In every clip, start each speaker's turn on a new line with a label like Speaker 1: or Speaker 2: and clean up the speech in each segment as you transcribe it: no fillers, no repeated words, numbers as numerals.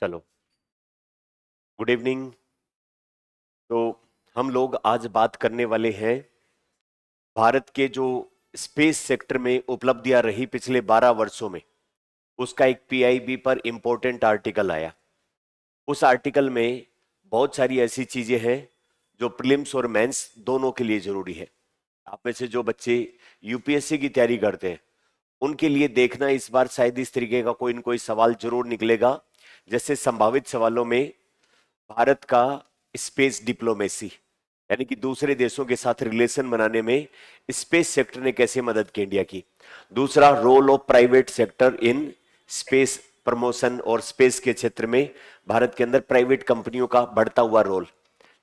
Speaker 1: चलो, good evening. तो हम लोग आज बात करने वाले हैं भारत के जो स्पेस सेक्टर में उपलब्धियां रही पिछले 12 वर्षों में, उसका एक पीआईबी पर इंपॉर्टेंट आर्टिकल आया। उस आर्टिकल में बहुत सारी ऐसी चीजें हैं जो प्रीलिम्स और मेंस दोनों के लिए जरूरी है। आप में से जो बच्चे यूपीएससी की तैयारी करते हैं उनके लिए देखना, इस बार शायद इस तरीके का कोई न कोई सवाल जरूर निकलेगा। जैसे संभावित सवालों में भारत का स्पेस डिप्लोमेसी, यानी कि दूसरे देशों के साथ रिलेशन बनाने में स्पेस सेक्टर ने कैसे मदद की इंडिया की। दूसरा, role of private sector in space promotion, और स्पेस के क्षेत्र में भारत के अंदर प्राइवेट कंपनियों का बढ़ता हुआ रोल।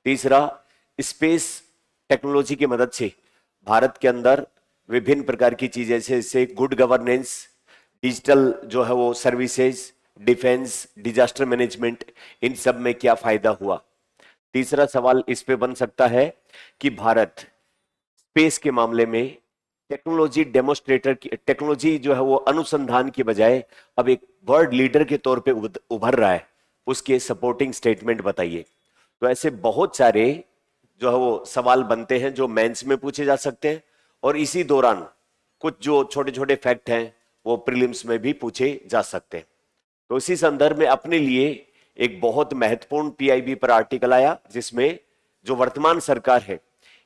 Speaker 1: तीसरा, स्पेस टेक्नोलॉजी की मदद से भारत के अंदर विभिन्न प्रकार की चीजें जैसे गुड गवर्नेंस, डिजिटल जो है वो सर्विसेज, डिफेंस, डिजास्टर मैनेजमेंट, इन सब में क्या फायदा हुआ। तीसरा सवाल इस पे बन सकता है कि भारत स्पेस के मामले में टेक्नोलॉजी डेमोस्ट्रेटर की, टेक्नोलॉजी जो है वो अनुसंधान की बजाय अब एक वर्ल्ड लीडर के तौर पे उभर रहा है, उसके सपोर्टिंग स्टेटमेंट बताइए। तो ऐसे बहुत सारे जो है वो सवाल बनते हैं जो मेंस में पूछे जा सकते हैं, और इसी दौरान कुछ जो छोटे छोटे फैक्ट हैं वो प्रीलिम्स में भी पूछे जा सकते हैं। तो इसी संदर्भ में अपने लिए एक बहुत महत्वपूर्ण पीआईबी पर आर्टिकल आया, जिसमें जो वर्तमान सरकार है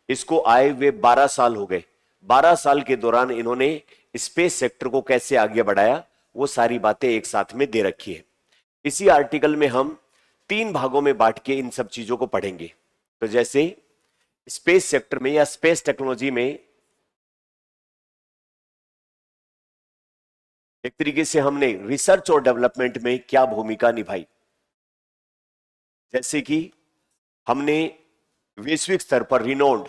Speaker 1: इसको आए हुए 12 साल हो गए। 12 साल के दौरान इन्होंने स्पेस सेक्टर को कैसे आगे बढ़ाया, वो सारी बातें एक साथ में दे रखी है। इसी आर्टिकल में हम 3 भागों में बांट के इन सब चीजों को पढ़ेंगे। तो जैसे स्पेस सेक्टर में या स्पेस टेक्नोलॉजी में एक तरीके से हमने रिसर्च और डेवलपमेंट में क्या भूमिका निभाई। जैसे कि हमने वैश्विक स्तर पर रिनोन्ड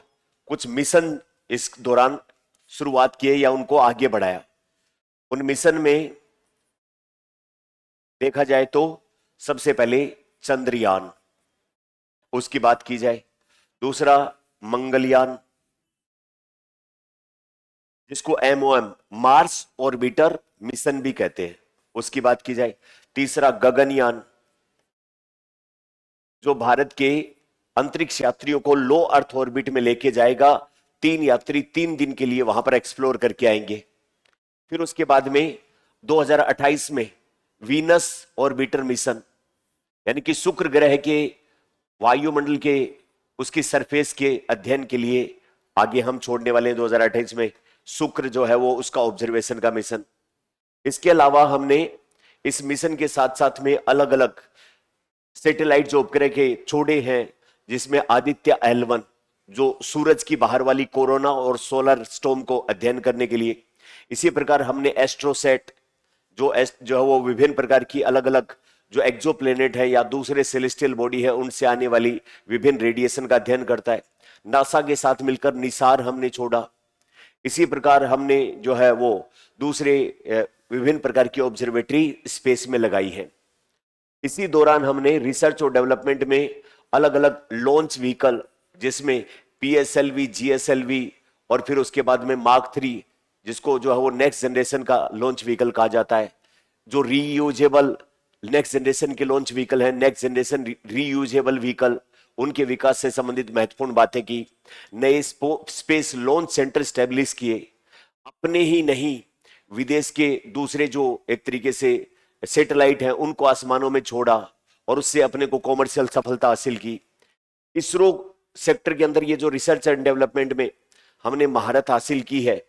Speaker 1: कुछ मिशन इस दौरान शुरुआत किए या उनको आगे बढ़ाया। उन मिशन में देखा जाए तो सबसे पहले चंद्रयान, उसकी बात की जाए। दूसरा, मंगलयान, जिसको एमओएम, मार्स ऑर्बिटर मिशन भी कहते हैं, उसकी बात की जाए। तीसरा, गगनयान, जो भारत के अंतरिक्ष यात्रियों को लो अर्थ ऑर्बिट में लेके जाएगा। 3 यात्री 3 दिन के लिए वहां पर एक्सप्लोर करके आएंगे। फिर उसके बाद में 2028 में वीनस ऑर्बिटर मिशन, यानी कि शुक्र ग्रह के वायुमंडल के उसकी सरफेस के अध्ययन के लिए आगे हम छोड़ने वाले हैं 2028 में शुक्र जो है वो उसका ऑब्जर्वेशन का मिशन। इसके अलावा हमने इस मिशन के साथ साथ में अलग अलग सैटेलाइट जो उपग्रह के छोड़े हैं, जिसमें आदित्य L1 जो सूरज की बाहर वाली कोरोना और सोलर स्टॉर्म को अध्ययन करने के लिए। इसी प्रकार हमने एस्ट्रोसेट जो है वो विभिन्न प्रकार की अलग अलग जो एक्सोप्लैनेट है या दूसरे सेलेस्टियल बॉडी है उनसे आने वाली विभिन्न रेडिएशन का अध्ययन करता है। नासा के साथ मिलकर निसार हमने छोड़ा। इसी प्रकार हमने जो है वो दूसरे विभिन्न प्रकार की ऑब्जर्वेटरी स्पेस में लगाई है। इसी दौरान हमने रिसर्च और डेवलपमेंट में अलग अलग लॉन्च व्हीकल, जिसमें पीएसएलवी, जीएसएलवी और फिर उसके बाद में मार्क 3, जिसको जो है वो नेक्स्ट जनरेशन का लॉन्च व्हीकल कहा जाता है, जो रीयूजेबल नेक्स्ट जनरेशन के लॉन्च व्हीकल है, नेक्स्ट जनरेशन रीयूजेबल व्हीकल, उनके विकास से संबंधित महत्वपूर्ण बातें की। नए स्पेस लॉन्च सेंटर स्टैब्लिश किए। अपने ही नहीं, विदेश के दूसरे जो एक तरीके से सैटेलाइट हैं उनको आसमानों में छोड़ा और उससे अपने को कॉमर्शियल सफलता हासिल की। इसरो सेक्टर के अंदर ये जो रिसर्च एंड डेवलपमेंट में हमने महारत हासिल की है,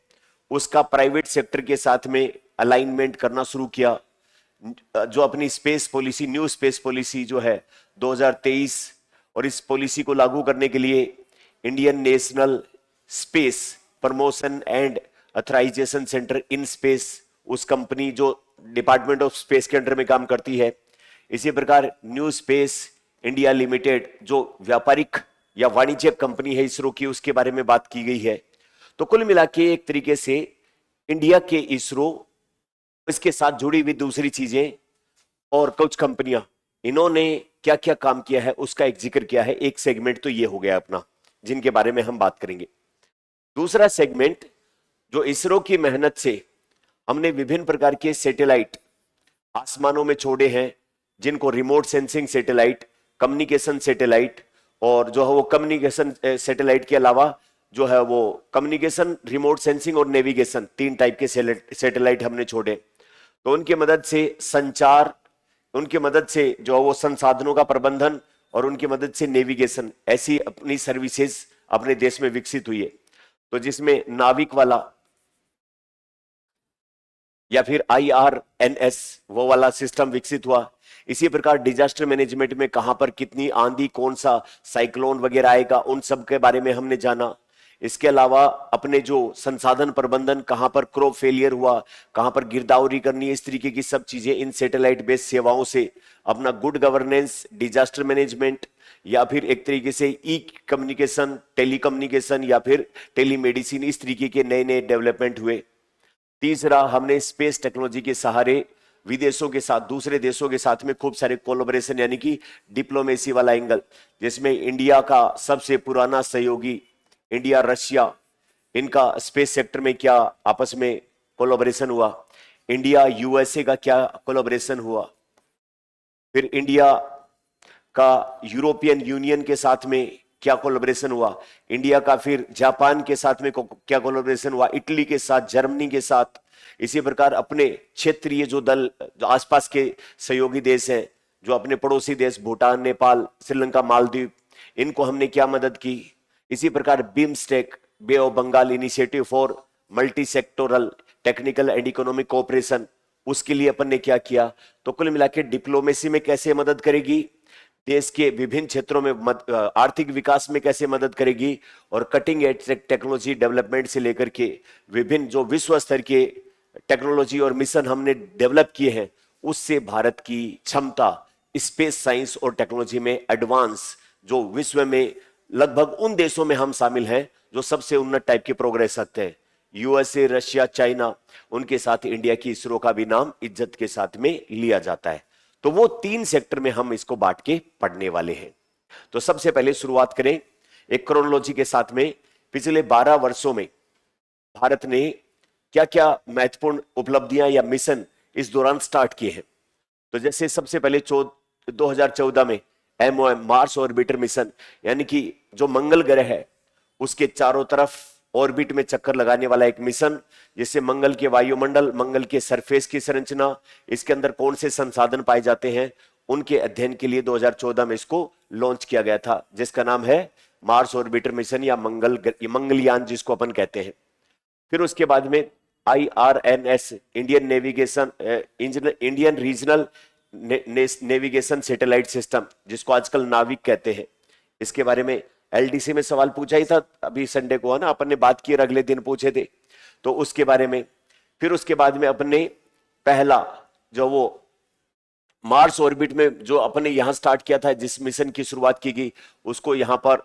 Speaker 1: उसका प्राइवेट सेक्टर के साथ में अलाइनमेंट करना शुरू किया। जो अपनी space policy, new space policy जो है 2023, और इस पॉलिसी को लागू करने के लिए Indian national space promotion and authorisation centre in space, उस कंपनी जो डिपार्टमेंट ऑफ स्पेस के अंडर में काम करती है। इसी प्रकार न्यू स्पेस इंडिया लिमिटेड जो व्यापारिक या वाणिज्यिक कंपनी है इसरो की, उसके बारे में बात की गई है। तो कुल मिला के एक तरीके से इंडिया के इसरो, इसके साथ जुड़ी हुई दूसरी चीजें और कुछ कंपनियां, इन्होंने क्या क्या काम किया है उसका एक जिक्र किया है। एक सेगमेंट तो ये हो गया अपना, जिनके बारे में हम बात करेंगे। दूसरा सेगमेंट, जो इसरो की मेहनत से हमने विभिन्न प्रकार के सैटेलाइट आसमानों में छोड़े हैं, जिनको remote sensing satellite, communication satellite, और जो है वो कम्युनिकेशन सैटेलाइट के अलावा जो है वो कम्युनिकेशन, रिमोट सेंसिंग और नेविगेशन, 3 टाइप के सैटेलाइट हमने छोड़े। तो उनकी मदद से संचार, उनकी मदद से जो है वो संसाधनों का प्रबंधन और उनकी मदद से नेविगेशन, ऐसी अपनी सर्विसेज अपने देश में विकसित हुई है। तो जिसमें नाविक वाला या फिर IRNS वो वाला सिस्टम विकसित हुआ। इसी प्रकार डिजास्टर मैनेजमेंट में कहां पर कितनी आंधी, कौन सा साइक्लोन वगैरह आएगा, उन सब के बारे में हमने जाना। इसके अलावा अपने जो संसाधन प्रबंधन, कहां पर क्रॉप फेलियर हुआ, कहां पर गिरदावरी करनी है, इस तरीके की सब चीजें इन सैटेलाइट बेस्ड सेवाओं से अपना गुड गवर्नेंस, डिजास्टर मैनेजमेंट, या फिर एक तरीके से ई कम्युनिकेशन, टेली कम्युनिकेशन या फिर टेलीमेडिसिन, इस तरीके के नए नए डेवलपमेंट हुए। तीसरा, हमने स्पेस टेक्नोलॉजी के सहारे विदेशों के साथ, दूसरे देशों के साथ में खूब सारे कोलैबोरेशन यानी कि डिप्लोमेसी वाला एंगल, जिसमें इंडिया का सबसे पुराना सहयोगी इंडिया रशिया, इनका स्पेस सेक्टर में क्या आपस में कोलैबोरेशन हुआ, इंडिया यूएसए का क्या कोलैबोरेशन हुआ, फिर इंडिया का यूरोपियन यूनियन के साथ में क्या कोलैबोरेशन हुआ, इंडिया का फिर जापान के साथ में क्या कोलैबोरेशन हुआ, इटली के साथ, जर्मनी के साथ। इसी प्रकार अपने क्षेत्रीय जो दल, जो आसपास के सहयोगी देश हैं, जो अपने पड़ोसी देश भूटान, नेपाल, श्रीलंका, मालदीव, इनको हमने क्या मदद की। इसी प्रकार BIMSTEC, Bay of Bengal initiative for multi sectoral technical and economic cooperation, उसके लिए अपन ने क्या किया। तो कुल मिलाकर डिप्लोमेसी में कैसे मदद करेगी, देश के विभिन्न क्षेत्रों में आर्थिक विकास में कैसे मदद करेगी, और कटिंग एज टेक्नोलॉजी डेवलपमेंट से लेकर के विभिन्न जो विश्व स्तर के टेक्नोलॉजी और मिशन हमने डेवलप किए हैं, उससे भारत की क्षमता स्पेस साइंस और टेक्नोलॉजी में एडवांस, जो विश्व में लगभग उन देशों में हम शामिल हैं जो सबसे उन्नत टाइप के प्रोग्रेस रखते हैं, यूएसए, रशिया, चाइना, उनके साथ इंडिया की इसरो का भी नाम इज्जत के साथ में लिया जाता है। तो वो 3 सेक्टर में हम इसको बांट के पढ़ने वाले हैं। तो सबसे पहले शुरुआत करें एक क्रोनोलॉजी के साथ में। पिछले 12 वर्षों में भारत ने क्या क्या महत्वपूर्ण उपलब्धियां या मिशन इस दौरान स्टार्ट किए हैं। तो जैसे सबसे पहले 2014 में MOM, मार्स ऑर्बिटर मिशन, यानी कि जो मंगल ग्रह है उसके चारों तरफ ऑर्बिट में चक्कर लगाने वाला एक मिशन, जिससे मंगल के वायुमंडल, मंगल के सरफेस की संरचना, इसके अंदर कौन से संसाधन पाए जाते हैं, उनके अध्ययन के लिए 2014 में इसको लॉन्च किया गया था, जिसका नाम है मार्स ऑर्बिटर मिशन या मंगलयान जिसको अपन कहते हैं। फिर उसके बाद में IRNS, Indian navigation, Indian regional navigation satellite system, जिसको आजकल नाविक कहते हैं। इसके बारे में LDC में सवाल पूछा ही था अभी संडे को, है ना, अपन ने बात की और अगले दिन पूछे थे, तो उसके बारे में। फिर उसके बाद में अपन ने पहला जो वो मार्स ऑर्बिट में जो अपन ने यहां स्टार्ट किया था, जिस मिशन की शुरुआत की गई, उसको यहां पर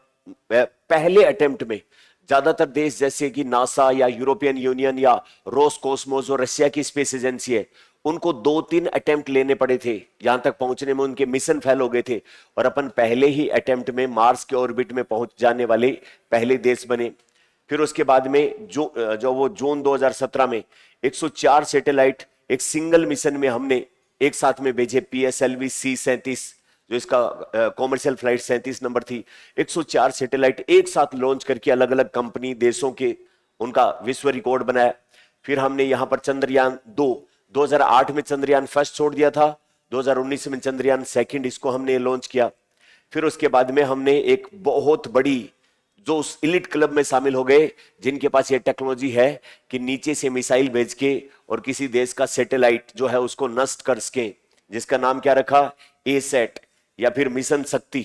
Speaker 1: पहले अटेम्प्ट में ज्यादातर देश जैसे कि नासा या यूरोपियन यूनियन या रोसकॉस्मोस और रशिया की स्पेस एजेंसी है, उनको 2-3 अटेम्प्ट लेने पड़े थे, यहां तक पहुंचने में उनके मिशन फेल हो गए थे, और अपन पहले ही अटेम्प्ट में मार्स के ऑर्बिट में पहुंच जाने वाले पहले देश बने। फिर उसके बाद में जो वो जून 2017 में 104 सैटेलाइट एक सिंगल मिशन में हमने एक साथ में भेजे, PSLV C-37, जो इसका कॉमर्शियल फ्लाइट 37 नंबर थी। 104 सैटेलाइट एक साथ लॉन्च करके अलग अलग कंपनी, देशों के, उनका विश्व रिकॉर्ड बनाया। फिर हमने यहां पर चंद्रयान 2, 2008 में चंद्रयान फर्स्ट छोड़ दिया था, 2019 में चंद्रयान सेकंड इसको हमने लॉन्च किया। फिर उसके बाद में हमने एक बहुत बड़ी, जो उस इलिट क्लब में शामिल हो गए जिनके पास ये टेक्नोलॉजी है कि नीचे से मिसाइल भेज के और किसी देश का सैटेलाइट जो है उसको नष्ट कर सके, जिसका नाम क्या रखा, ASAT या फिर मिशन शक्ति।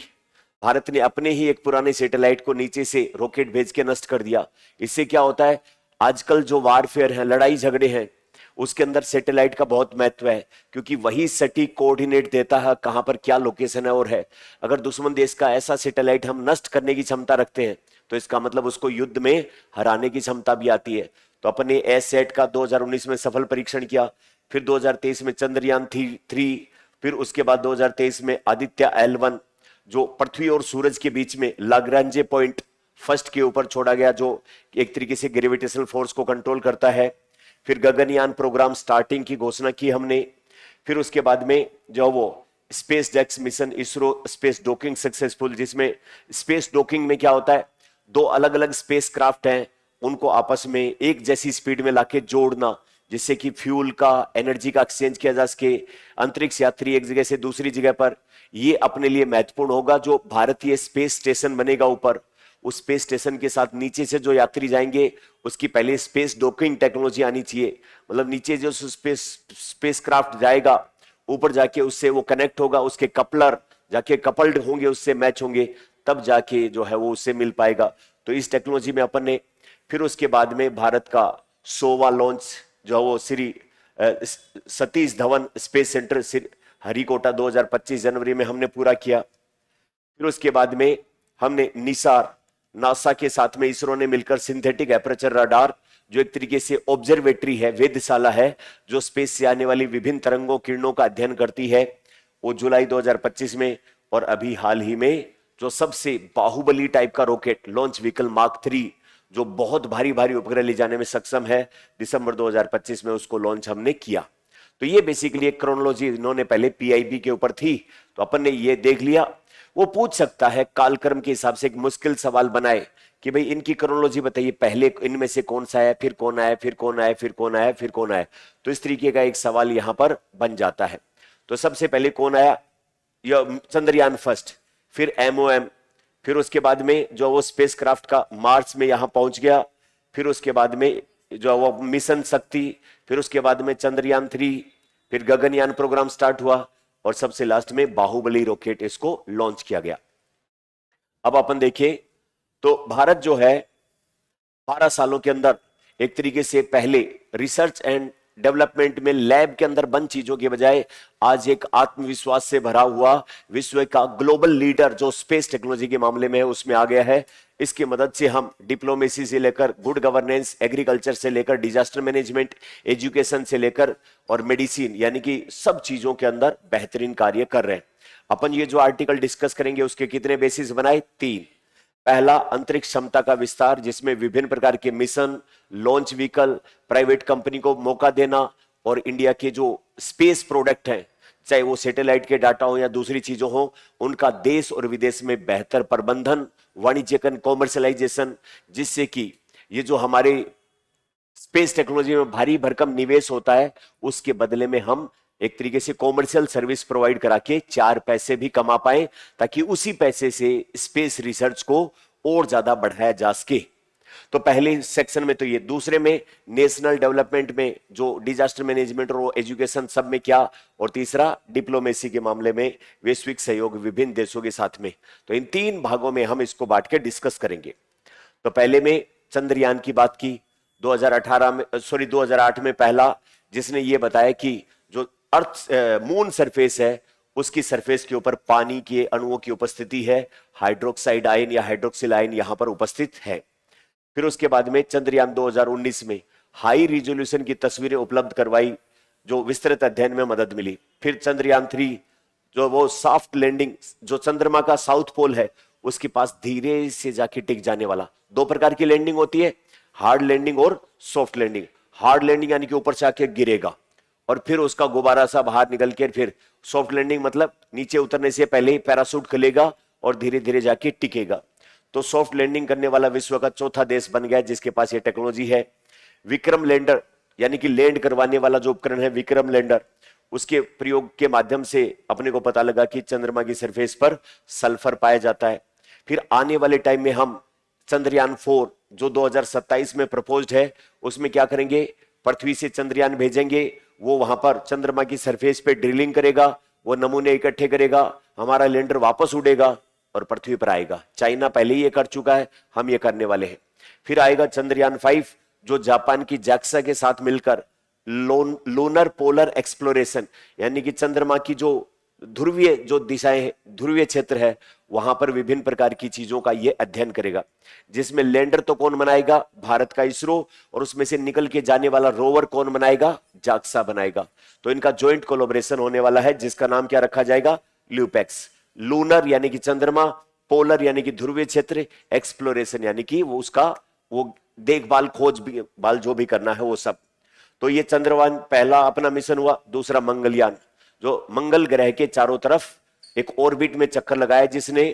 Speaker 1: भारत ने अपने ही एक पुराने सैटेलाइट को नीचे से रॉकेट भेज के नष्ट कर दिया। इससे क्या होता है, आजकल जो वारफेयर है, लड़ाई झगड़े हैं, उसके अंदर सैटेलाइट का बहुत महत्व है, क्योंकि वही सटीक कोऑर्डिनेट देता है कहां पर क्या लोकेशन है और है। अगर दुश्मन देश का ऐसा सैटेलाइट हम नष्ट करने की क्षमता रखते हैं, तो इसका मतलब उसको युद्ध में हराने की क्षमता भी आती है। तो अपन ने ASAT का 2019 में सफल परीक्षण किया। फिर 2023 में चंद्रयान 3, फिर उसके बाद 2023 में आदित्य L1, जो पृथ्वी और सूरज के बीच में लाग्रांजे पॉइंट फर्स्ट के ऊपर छोड़ा गया, जो एक तरीके से ग्रेविटेशनल फोर्स को कंट्रोल करता है। फिर गगनयान प्रोग्राम स्टार्टिंग की घोषणा की हमने। फिर उसके बाद में जो वो space dex mission ISRO space docking successful, जिसमें स्पेस डॉकिंग में क्या होता है, दो अलग अलग स्पेस क्राफ्ट हैं, उनको आपस में एक जैसी स्पीड में लाके जोड़ना, जिससे कि फ्यूल का एनर्जी का एक्सचेंज किया जा सके, अंतरिक्ष यात्री एक जगह से दूसरी जगह पर। ये अपने लिए महत्वपूर्ण होगा। जो भारतीय स्पेस स्टेशन बनेगा ऊपर, उस स्पेस स्टेशन के साथ नीचे से जो यात्री जाएंगे उसकी पहले स्पेस डॉकिंग टेक्नोलॉजी आनी चाहिए। मतलब नीचे जो स्पेस क्राफ्ट जाएगा, ऊपर जाके उससे वो कनेक्ट होगा, उसके कपलर जाके कपल्ड होंगे, उससे मैच होंगे, तब जाके जो है वो उससे मिल पाएगा। तो इस टेक्नोलॉजी में अपन ने फिर उसके बाद में भारत का 100वां लॉन्च जो वो श्री सतीश धवन स्पेस सेंटर हरिकोटा 2025 जनवरी में हमने पूरा किया। फिर उसके बाद में हमने निसार नासा के साथ में इसरो ने मिलकर सिंथेटिक एपरेचर रडार, जो एक तरीके से ऑब्जर्वेटरी है, वेधशाला है, जो स्पेस से आने वाली विभिन्न तरंगों किरणों का अध्ययन करती है, वो जुलाई 2025 में। और अभी हाल ही में जो सबसे बाहुबली टाइप का रॉकेट लॉन्च व्हीकल मार्क 3, जो बहुत भारी भारी उपग्रह ले जाने में सक्षम है, दिसंबर 2025 में उसको लॉन्च हमने किया। तो ये बेसिकली एक क्रोनोलॉजी इन्होंने पहले पीआईबी के ऊपर थी, तो अपन ने ये देख लिया। वो पूछ सकता है कालक्रम के हिसाब से एक मुश्किल सवाल बनाए कि भाई इनकी क्रोनोलॉजी बताइए, पहले इनमें से कौन सा है, फिर कौन आया, फिर कौन आया, फिर कौन आया, फिर कौन आया। तो इस तरीके का एक सवाल यहां पर बन जाता है। तो सबसे पहले कौन आया, चंद्रयान फर्स्ट, फिर एमओएम, फिर उसके बाद में जो वो स्पेसक्राफ्ट का मार्स में यहां पहुंच गया, फिर उसके बाद में जो वो मिशन शक्ति, फिर उसके बाद में चंद्रयान 3, फिर गगनयान प्रोग्राम स्टार्ट हुआ, और सबसे लास्ट में बाहुबली रॉकेट इसको लॉन्च किया गया। अब अपन देखें तो भारत जो है 12 सालों के अंदर एक तरीके से पहले रिसर्च एंड डेवलपमेंट में लैब के अंदर बंद चीजों के बजाय आज एक आत्मविश्वास से भरा हुआ विश्व का ग्लोबल लीडर जो स्पेस टेक्नोलॉजी के मामले में है उसमें आ गया है। इसकी मदद से हम डिप्लोमेसी से लेकर गुड गवर्नेंस, एग्रीकल्चर से लेकर डिजास्टर मैनेजमेंट, एजुकेशन से लेकर और मेडिसिन, यानी कि सब चीजों के अंदर बेहतरीन कार्य कर रहे हैं। अपन ये जो आर्टिकल डिस्कस करेंगे उसके कितने बेसिस बनाए, 3। पहला अंतरिक्ष क्षमता का विस्तार, जिसमें विभिन्न प्रकार के mission, launch vehicle, private company को मौका देना, और इंडिया के जो स्पेस प्रोडक्ट हैं, चाहे वो सैटेलाइट के डाटा हो या दूसरी चीजों हो, उनका देश और विदेश में बेहतर प्रबंधन, वाणिज्यिकरण, कॉमर्शलाइजेशन, जिससे कि ये जो हमारे स्पेस टेक्नोलॉजी में भारी भरकम निवेश होता है उसके बदले में हम एक तरीके से कॉमर्शियल सर्विस प्रोवाइड करा के 4 पैसे भी कमा पाए, ताकि उसी पैसे से स्पेस रिसर्च को और ज्यादा बढ़ाया जा सके। तो पहले सेक्शन में तो ये, दूसरे में नेशनल डेवलपमेंट में जो डिजास्टर मैनेजमेंट और एजुकेशन सब में क्या, और तीसरा डिप्लोमेसी के मामले में वैश्विक सहयोग विभिन्न देशों के साथ में। तो इन 3 भागों में हम इसको बांट के डिस्कस करेंगे। तो पहले में चंद्रयान की बात की, 2008 में पहला, जिसने ये बताया कि जो अर्थ मून सरफेस है उसकी सरफेस के ऊपर पानी के अणुओं की उपस्थिति है, हाइड्रोक्साइड आयन या हाइड्रोक्सिल आयन यहां पर उपस्थित है। फिर उसके बाद में चंद्रयान 2019 में हाई रिजोल्यूशन की तस्वीरें उपलब्ध करवाई, जो विस्तृत अध्ययन में मदद मिली। फिर चंद्रयान 3 जो वो सॉफ्ट लैंडिंग, जो चंद्रमा का साउथ पोल है उसके पास धीरे से जाके टिक जाने वाला, 2 प्रकार की लैंडिंग होती है, हार्ड लैंडिंग और सॉफ्ट लैंडिंग। हार्ड लैंडिंग यानी कि ऊपर से आके गिरेगा और फिर उसका गुब्बारा सा बाहर निकल के, फिर सॉफ्ट लैंडिंग मतलब नीचे उतरने से पहले ही पैराशूट खुलेगा और धीरे धीरे जाके टिकेगा। तो सॉफ्ट लैंडिंग करने वाला विश्व का चौथा देश बन गया जिसके पास ये टेक्नोलॉजी है। विक्रम लैंडर यानी कि लैंड करवाने वाला जो उपकरण है विक्रम लैंडर, उसके प्रयोग के माध्यम से अपने को पता लगा कि चंद्रमा की सरफेस पर सल्फर पाया जाता है। फिर आने वाले टाइम में हम चंद्रयान 4 जो 2027 में प्रपोज्ड है, उसमें क्या करेंगे, पृथ्वी से चंद्रयान भेजेंगे, वो वहां पर चंद्रमा की सरफेस पे ड्रिलिंग करेगा, वो नमूने इकट्ठे करेगा, हमारा लैंडर वापस उड़ेगा और पृथ्वी पर आएगा। चाइना पहले ही ये कर चुका है, हम ये करने वाले हैं। फिर आएगा चंद्रयान 5 जो जापान की जैक्सा के साथ मिलकर लूनर पोलर एक्सप्लोरेशन, यानी कि चंद्रमा की जो ध्रुवीय जो दिशाएं, ध्रुवीय क्षेत्र है, वहां पर विभिन्न प्रकार की चीजों का यह अध्ययन करेगा। जिसमें लैंडर तो कौन बनाएगा, भारत का इसरो, और उसमें से निकल के जाने वाला रोवर कौन बनाएगा, जाक्सा बनाएगा। तो इनका ज्वाइंट कोलैबोरेशन होने वाला है जिसका नाम क्या रखा जाएगा, ल्यूपेक्स। लूनर यानी कि चंद्रमा, पोलर यानी कि ध्रुवीय क्षेत्र, एक्सप्लोरेशन यानी कि वो उसका वो देखभाल, खोज भी बाल जो भी करना है वो सब। तो ये चंद्रयान पहला अपना मिशन हुआ। दूसरा मंगलयान जो मंगल ग्रह के चारों तरफ एक ऑर्बिट में चक्कर लगाया जिसने,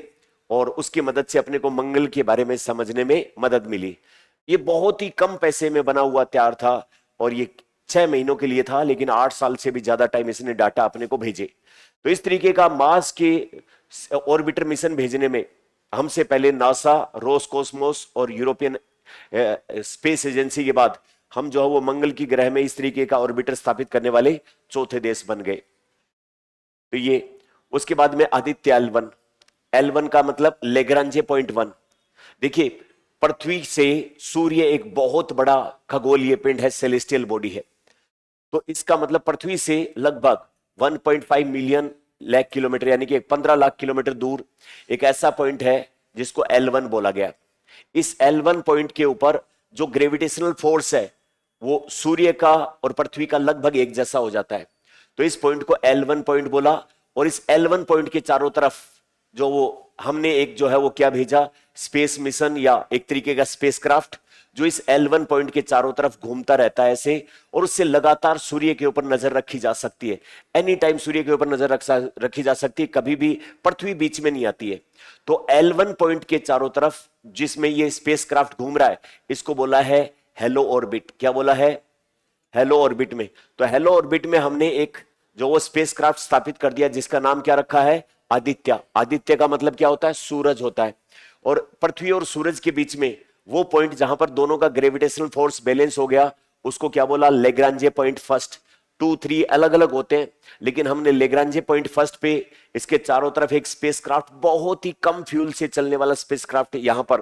Speaker 1: और उसकी मदद से अपने को मंगल के बारे में समझने में मदद मिली। ये बहुत ही कम पैसे में बना हुआ तैयार था और ये 6 महीनों के लिए था, लेकिन 8 साल से भी ज्यादा टाइम इसने डाटा अपने को भेजे। तो इस तरीके का मार्स के ऑर्बिटर मिशन भेजने में हमसे पहले नासा, रोसकोस्मोस और यूरोपियन स्पेस एजेंसी के बाद हम जो है वो मंगल की ग्रह में इस तरीके का ऑर्बिटर स्थापित करने वाले चौथे देश बन गए। तो ये उसके बाद में आदित्य L1। L1 का मतलब लेग्रांजे पॉइंट 1। देखिए, पृथ्वी से सूर्य एक बहुत बड़ा खगोलीय पिंड है, सेलेस्टियल बॉडी है। तो इसका मतलब पृथ्वी से लगभग 1.5 मिलियन लाख किलोमीटर यानी कि 15 लाख किलोमीटर दूर एक ऐसा पॉइंट है जिसको L1 बोला गया। इस L1 पॉइंट के ऊपर जो ग्रेविटेशनल फोर्स है वो सूर्य का और पृथ्वी का लगभग एक जैसा हो जाता है। तो इस पॉइंट को L1 पॉइंट बोला। और इस L1 पॉइंट के चारों तरफ जो वो हमने एक जो है वो क्या भेजा, स्पेस मिशन या एक तरीके का स्पेसक्राफ्ट जो इस L1 पॉइंट के चारों तरफ घूमता रहता है ऐसे, और उससे लगातार सूर्य के ऊपर नजर रखी जा सकती है। एनी टाइम सूर्य के ऊपर नजर रखी जा सकती है, कभी भी पृथ्वी बीच में नहीं आती है। तो L1 पॉइंट के चारों तरफ जिसमें ये स्पेसक्राफ्ट घूम रहा है इसको बोला है हेलो ऑर्बिट। क्या बोला है? हेलो ऑर्बिट में। तो हेलो ऑर्बिट में हमने एक जो वो स्पेसक्राफ्ट स्थापित कर दिया जिसका नाम क्या रखा है? आदित्य। आदित्य का मतलब क्या होता है? सूरज होता है। और पृथ्वी और सूरज के बीच में वो पॉइंट जहां पर दोनों का ग्रेविटेशनल फोर्स बैलेंस हो गया उसको क्या बोला? Lagrange point first. 2, 3 अलग अलग होते हैं, लेकिन हमने लेग्रांजे पॉइंट फर्स्ट पे इसके चारों तरफ एक स्पेसक्राफ्ट, बहुत ही कम फ्यूल से चलने वाला स्पेसक्राफ्ट यहां पर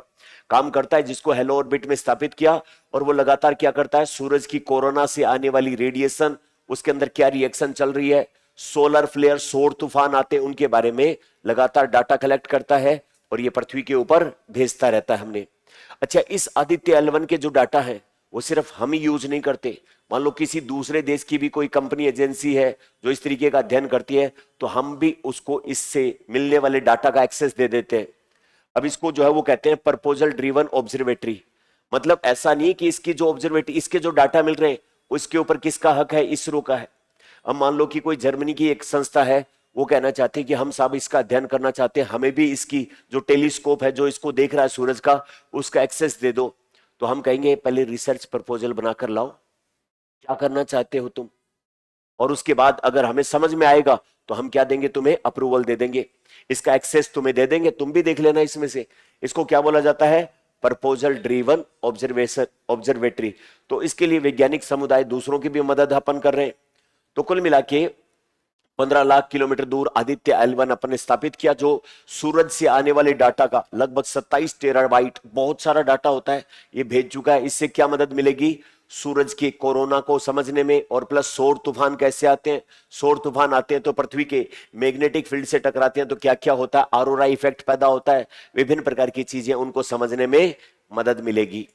Speaker 1: काम करता है जिसको हेलो ऑर्बिट में स्थापित किया। और वो लगातार क्या करता है? सूरज की कोरोना से आने वाली रेडिएशन, उसके अंदर क्या रिएक्शन चल रही है, सोलर फ्लेयर, सौर तूफान आते हैं, उनके बारे में लगातार डाटा कलेक्ट करता है और ये पृथ्वी के ऊपर भेजता रहता है हमने। अच्छा, इस आदित्य L1 के जो डाटा है वो सिर्फ हम ही यूज नहीं करते। मान लो किसी दूसरे देश की भी कोई कंपनी, एजेंसी है जो इस तरीके का अध्ययन करती है, तो हम भी उसको इससे मिलने वाले डाटा का एक्सेस दे देते हैं। अब इसको जो है वो कहते हैं प्रपोजल ड्रिवन ऑब्जर्वेटरी। मतलब ऐसा नहीं कि इसकी जो ऑब्जर्वेटरी, इसके जो डाटा मिल रहे हैं उसके ऊपर किसका हक है? इसरो का है। अब मान लो कि कोई जर्मनी की एक संस्था है, वो कहना चाहते हैं कि हम साहब इसका अध्ययन करना चाहते हैं, हमें भी इसकी जो टेलीस्कोप है जो इसको देख रहा है सूरज का, उसका एक्सेस दे दो। तो हम कहेंगे पहले रिसर्च प्रपोजल बनाकर लाओ, क्या करना चाहते हो तुम, और उसके बाद अगर हमें समझ में आएगा तो हम क्या देंगे? तुम्हें अप्रूवल दे देंगे, इसका एक्सेस तुम्हें दे देंगे, तुम भी देख लेना इसमें से। इसको क्या बोला जाता है? Proposal driven observatory. तो इसके लिए वैज्ञानिक समुदाय दूसरों की भी मदद अपन कर रहे हैं। तो कुल मिला के 15 लाख किलोमीटर दूर आदित्य L1 अपन ने स्थापित किया, जो सूरज से आने वाले डाटा का लगभग 27 टेराबाइट, बहुत सारा डाटा होता है, ये भेज चुका है। इससे क्या मदद मिलेगी? सूरज के कोरोना को समझने में, और प्लस सौर तूफान कैसे आते हैं, सौर तूफान आते हैं तो पृथ्वी के मैग्नेटिक फील्ड से टकराते हैं तो क्या क्या होता है, ऑरोरा इफेक्ट पैदा होता है, विभिन्न प्रकार की चीजें, उनको समझने में मदद मिलेगी।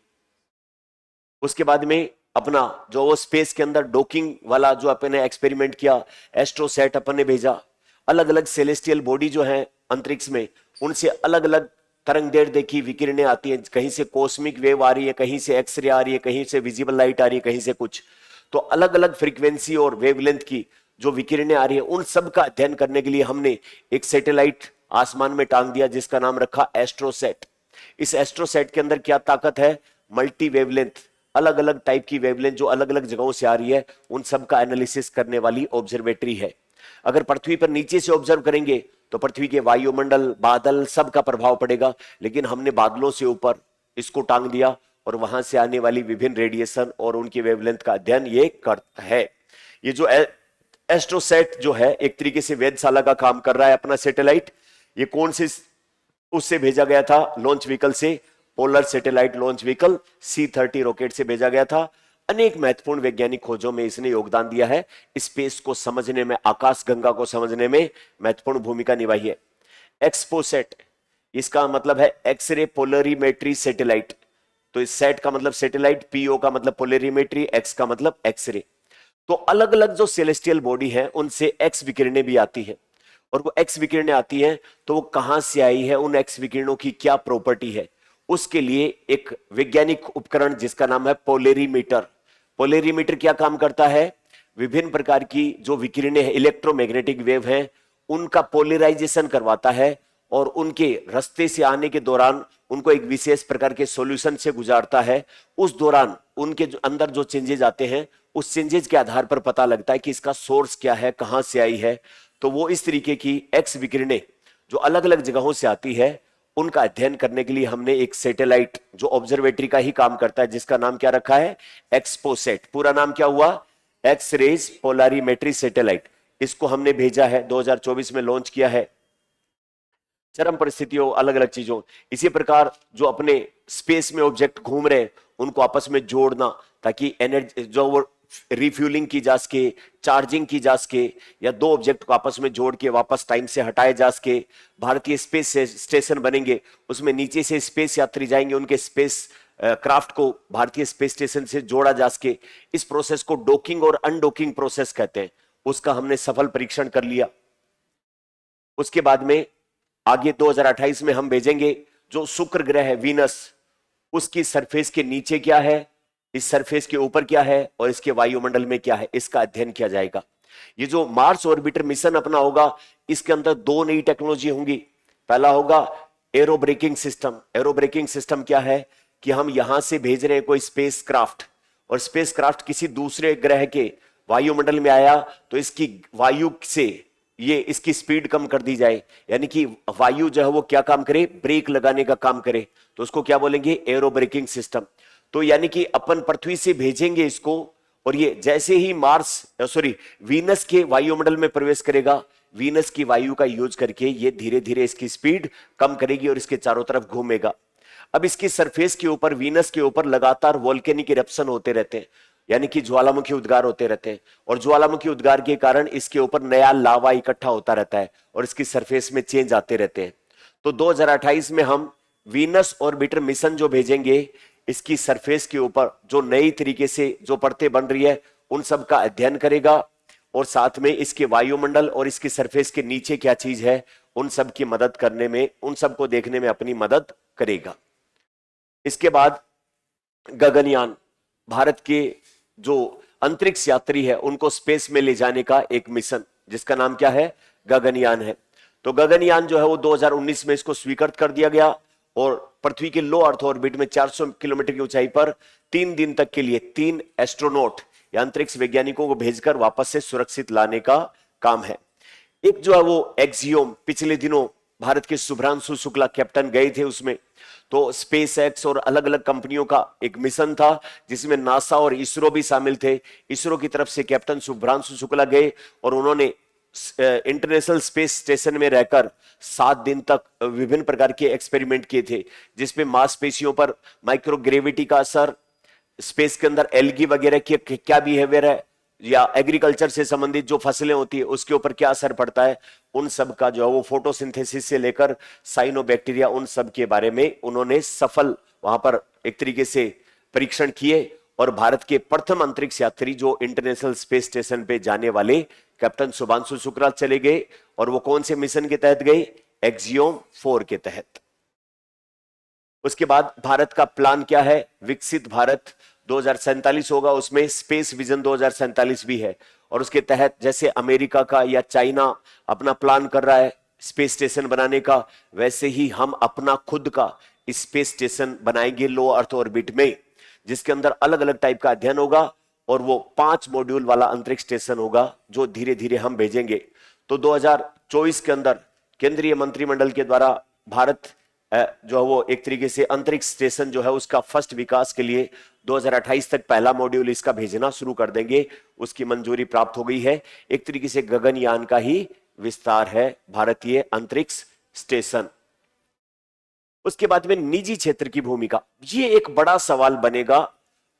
Speaker 1: उसके बाद में अपना जो वो स्पेस के अंदर डॉकिंग वाला जो अपन ने एक्सपेरिमेंट किया, एस्ट्रोसैट अपन ने भेजा। अलग अलग सेलेस्टियल बॉडी जो है अंतरिक्ष में, उनसे अलग अलग तरंग दैर्ध्य देखी, विकिरणें आती हैं, कहीं से कॉस्मिक वेव आ रही है, कहीं से एक्सरे आ रही है, कहीं से विजिबल लाइट आ रही है, कहीं से कुछ। तो अलग अलग फ्रीक्वेंसी और वेवलेंथ की जो विकिरणें आ रही है, उन सब का अध्ययन करने के लिए हमने एक सैटेलाइट आसमान में टांग दिया जिसका नाम रखा एस्ट्रोसैट। इस एस्ट्रोसैट के अंदर क्या ताकत है? मल्टी वेवलेंथ, अलग अलग टाइप की वेवलेंथ जो अलग अलग जगहों से आ रही है, उन सब का एनालिसिस करने वाली ऑब्जर्वेटरी है। अगर पृथ्वी पर नीचे से ऑब्जर्व करेंगे तो पृथ्वी के वायुमंडल, बादल, सब का प्रभाव पड़ेगा, लेकिन हमने बादलों से ऊपर इसको टांग दिया और वहां से आने वाली विभिन्न रेडिएशन और उनकी वेवलेंथ का अध्ययन ये करता है। ये जो एस्ट्रोसैट जो है एक तरीके से वेधशाला का काम कर रहा है अपना सैटेलाइट। ये कौन से उससे भेजा गया था? लॉन्च व्हीकल से, polar satellite launch vehicle C-30 rocket से भेजा गया था। अनेक महत्वपूर्ण वैज्ञानिक खोजों में इसने योगदान दिया है, स्पेस को समझने में, आकाश गंगा को समझने में महत्वपूर्ण भूमिका निभाई है। एक्सपोसैट, इसका मतलब है एक्सरे पोलरीमेट्री सैटेलाइट। तो इस सेट का मतलब सैटेलाइट, PO का मतलब पोलरीमेट्री, X का मतलब एक्सरे। तो अलग अलग जो सेलेस्टियल बॉडी है उनसे एक्स विकिरणें भी आती है, और वो एक्स विकिरणें आती हैं तो वो कहां से आई है, उन एक्स विकिरणों की क्या प्रॉपर्टी है, उसके लिए एक वैज्ञानिक उपकरण जिसका नाम है पोलेरीमीटर। पोलेरीमीटर क्या काम करता है? विभिन्न प्रकार की जो विकिरणें हैं, इलेक्ट्रोमैग्नेटिक वेव हैं, उनका पोलराइजेशन करवाता है और उनके रास्ते से आने के दौरान उनको एक विशेष प्रकार के सॉल्यूशन से गुजारता है। उस दौरान उनके अंदर जो चेंजेस आते हैं, उस चेंजेस के आधार पर पता लगता है कि इसका सोर्स क्या है, कहां से आई है। तो वो इस तरीके की एक्स विकिरणें जो अलग अलग जगहों से आती है, उनका अध्ययन करने के लिए हमने एक सैटेलाइट जो ऑब्जर्वेटरी का ही काम करता है, जिसका नाम क्या रखा है, एक्सपोसेट। पूरा नाम क्या हुआ, एक्स रेज पोलारीमेट्री सैटेलाइट। इसको हमने भेजा है, 2024 में लॉन्च किया है। चरम परिस्थितियों, अलग अलग चीजों, इसी प्रकार जो अपने स्पेस में ऑब्जेक्ट घूम रहे हैं उनको आपस में जोड़ना, ताकि एनर्जी जो वो रिफ्यूलिंग की जा सके, चार्जिंग की जा सके, या दो ऑब्जेक्ट को आपस में जोड़ के वापस टाइम से हटाए जा सके। भारतीय स्पेस स्टेशन बनेंगे, उसमें नीचे से स्पेस यात्री जाएंगे, उनके स्पेस क्राफ्ट को भारतीय स्पेस स्टेशन से जोड़ा जा सके। इस प्रोसेस को डॉकिंग और अनडॉकिंग प्रोसेस कहते हैं। उसका हमने सफल परीक्षण कर लिया। उसके बाद में आगे 2028 में हम भेजेंगे जो शुक्र ग्रह है, वीनस, उसकी सरफेस के नीचे क्या है, इस सरफेस के ऊपर क्या है और इसके वायुमंडल में क्या है, इसका अध्ययन किया जाएगा। ये जो मार्स ऑर्बिटर मिशन अपना होगा, इसके अंदर दो नई टेक्नोलॉजी होंगी। पहला होगा एरोब्रेकिंग सिस्टम। एरोब्रेकिंग सिस्टम क्या है कि हम यहां से भेज रहे हैं कोई स्पेस क्राफ्ट, और स्पेस क्राफ्ट किसी दूसरे ग्रह के वायुमंडल में आया तो इसकी वायु से ये इसकी स्पीड कम कर दी जाए, यानी कि वायु जो है वो क्या काम करे, ब्रेक लगाने का काम करे। तो उसको क्या बोलेंगे, एरोब्रेकिंग सिस्टम। तो यानी कि अपन पृथ्वी से भेजेंगे इसको, और ये जैसे ही वीनस के वायुमंडल में प्रवेश करेगा, वीनस की वायु का यूज करके ये धीरे धीरे इसकी स्पीड कम करेगी और इसके चारों तरफ घूमेगा। अब इसकी सरफेस के ऊपर, वीनस के ऊपर लगातार वोल्केनिक इरप्शन होते रहते हैं, यानी कि ज्वालामुखी उद्गार होते रहते हैं, और ज्वालामुखी उद्गार के कारण इसके ऊपर नया लावा इकट्ठा होता रहता है और इसकी सरफेस में चेंज आते रहते हैं। तो 2028 में हम वीनस ऑर्बिटर मिशन जो भेजेंगे, इसकी सरफेस के ऊपर जो नई तरीके से जो परतें बन रही है उन सब का अध्ययन करेगा, और साथ में इसके वायुमंडल और इसकी सरफेस के नीचे क्या चीज है उन सब की मदद करने में, उन सब को देखने में अपनी मदद करेगा। इसके बाद गगनयान, भारत के जो अंतरिक्ष यात्री है उनको स्पेस में ले जाने का एक मिशन, जिसका नाम क्या है, गगनयान है। तो गगनयान जो है वो 2019 में इसको स्वीकृत कर दिया गया, और पृथ्वी के लो अर्थ ऑर्बिट में 400 किलोमीटर की ऊंचाई पर 3 दिन तक के लिए 3 एस्ट्रोनॉट या अंतरिक्ष वैज्ञानिकों को भेजकर वापस से सुरक्षित लाने का काम है। एक जो है वो एक्सियोम, पिछले दिनों भारत के शुभ्रांशु शुक्ला कैप्टन गए थे उसमें। तो स्पेस एक्स और अलग अलग कंपनियों का एक मिशन था जिसमें नासा और इसरो भी शामिल थे। इसरो की तरफ से कैप्टन शुभ्रांशु शुक्ला गए और उन्होंने इंटरनेशनल स्पेस स्टेशन में रहकर 7 दिन तक विभिन्न प्रकार के एक्सपेरिमेंट किए थे, जिसमें मांसपेशियों पर माइक्रोग्रेविटी का असर, स्पेस के अंदर एल्गी वगैरह की क्या बिहेवियर है, या एग्रीकल्चर से संबंधित जो फसलें होती है उसके ऊपर क्या असर पड़ता है, उन सब का जो है वो फोटोसिंथेसिस से लेकर साइनोबैक्टीरिया, उन सब के बारे में उन्होंने सफल वहां पर एक तरीके से परीक्षण किए। और भारत के प्रथम अंतरिक्ष यात्री जो इंटरनेशनल स्पेस स्टेशन पे जाने वाले कैप्टन शुभांशु शुक्ला चले गए, और वो कौन से मिशन के तहत गए, एक्सियोम 4 के तहत। उसके बाद भारत का प्लान क्या है, विकसित भारत 2047 होगा, उसमें स्पेस विजन 2047 भी है। और उसके तहत जैसे अमेरिका का या चाइना अपना प्लान कर रहा है स्पेस स्टेशन बनाने का, वैसे ही हम अपना खुद का स्पेस स्टेशन बनाएंगे लो अर्थ ऑर्बिट में, जिसके अंदर अलग अलग टाइप का अध्ययन होगा, और वो 5 मॉड्यूल वाला अंतरिक्ष स्टेशन होगा जो धीरे धीरे हम भेजेंगे। तो 2024 के अंदर केंद्रीय मंत्रिमंडल के द्वारा भारत जो है वो एक तरीके से अंतरिक्ष स्टेशन जो है उसका फर्स्ट विकास के लिए 2028 तक पहला मॉड्यूल इसका भेजना शुरू कर देंगे, उसकी मंजूरी प्राप्त हो गई है। एक तरीके से गगनयान का ही विस्तार है भारतीय अंतरिक्ष स्टेशन। उसके बाद में निजी क्षेत्र की भूमिका, ये एक बड़ा सवाल बनेगा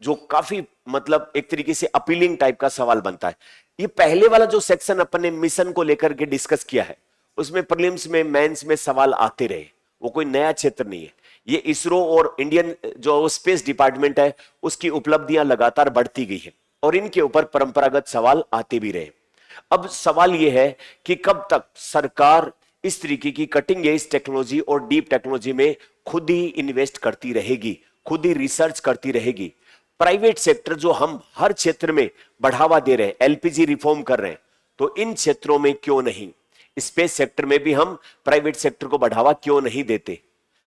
Speaker 1: जो काफी मतलब एक तरीके से अपीलिंग टाइप का सवाल बनता है। ये पहले वाला जो सेक्शन अपने मिशन को लेकर के डिस्कस किया है, उसमें प्रीलिम्स में मेंस में सवाल आते रहे, वो कोई नया क्षेत्र नहीं है। ये इसरो और इंडियन जो स्पेस डिपार्टमेंट है उसकी उपलब्धियां लगातार बढ़ती गई है, और इनके ऊपर परंपरागत सवाल आते भी रहे। अब सवाल यह है कि कब तक सरकार इस तरीके की कटिंग एज टेक्नोलॉजी और डीप टेक्नोलॉजी में खुद ही इन्वेस्ट करती रहेगी, खुद ही रिसर्च करती रहेगी। प्राइवेट सेक्टर जो हम हर क्षेत्र में बढ़ावा दे रहे हैं, एलपीजी रिफॉर्म कर रहे हैं, तो इन क्षेत्रों में क्यों नहीं, स्पेस सेक्टर में भी हम प्राइवेट सेक्टर को बढ़ावा क्यों नहीं देते?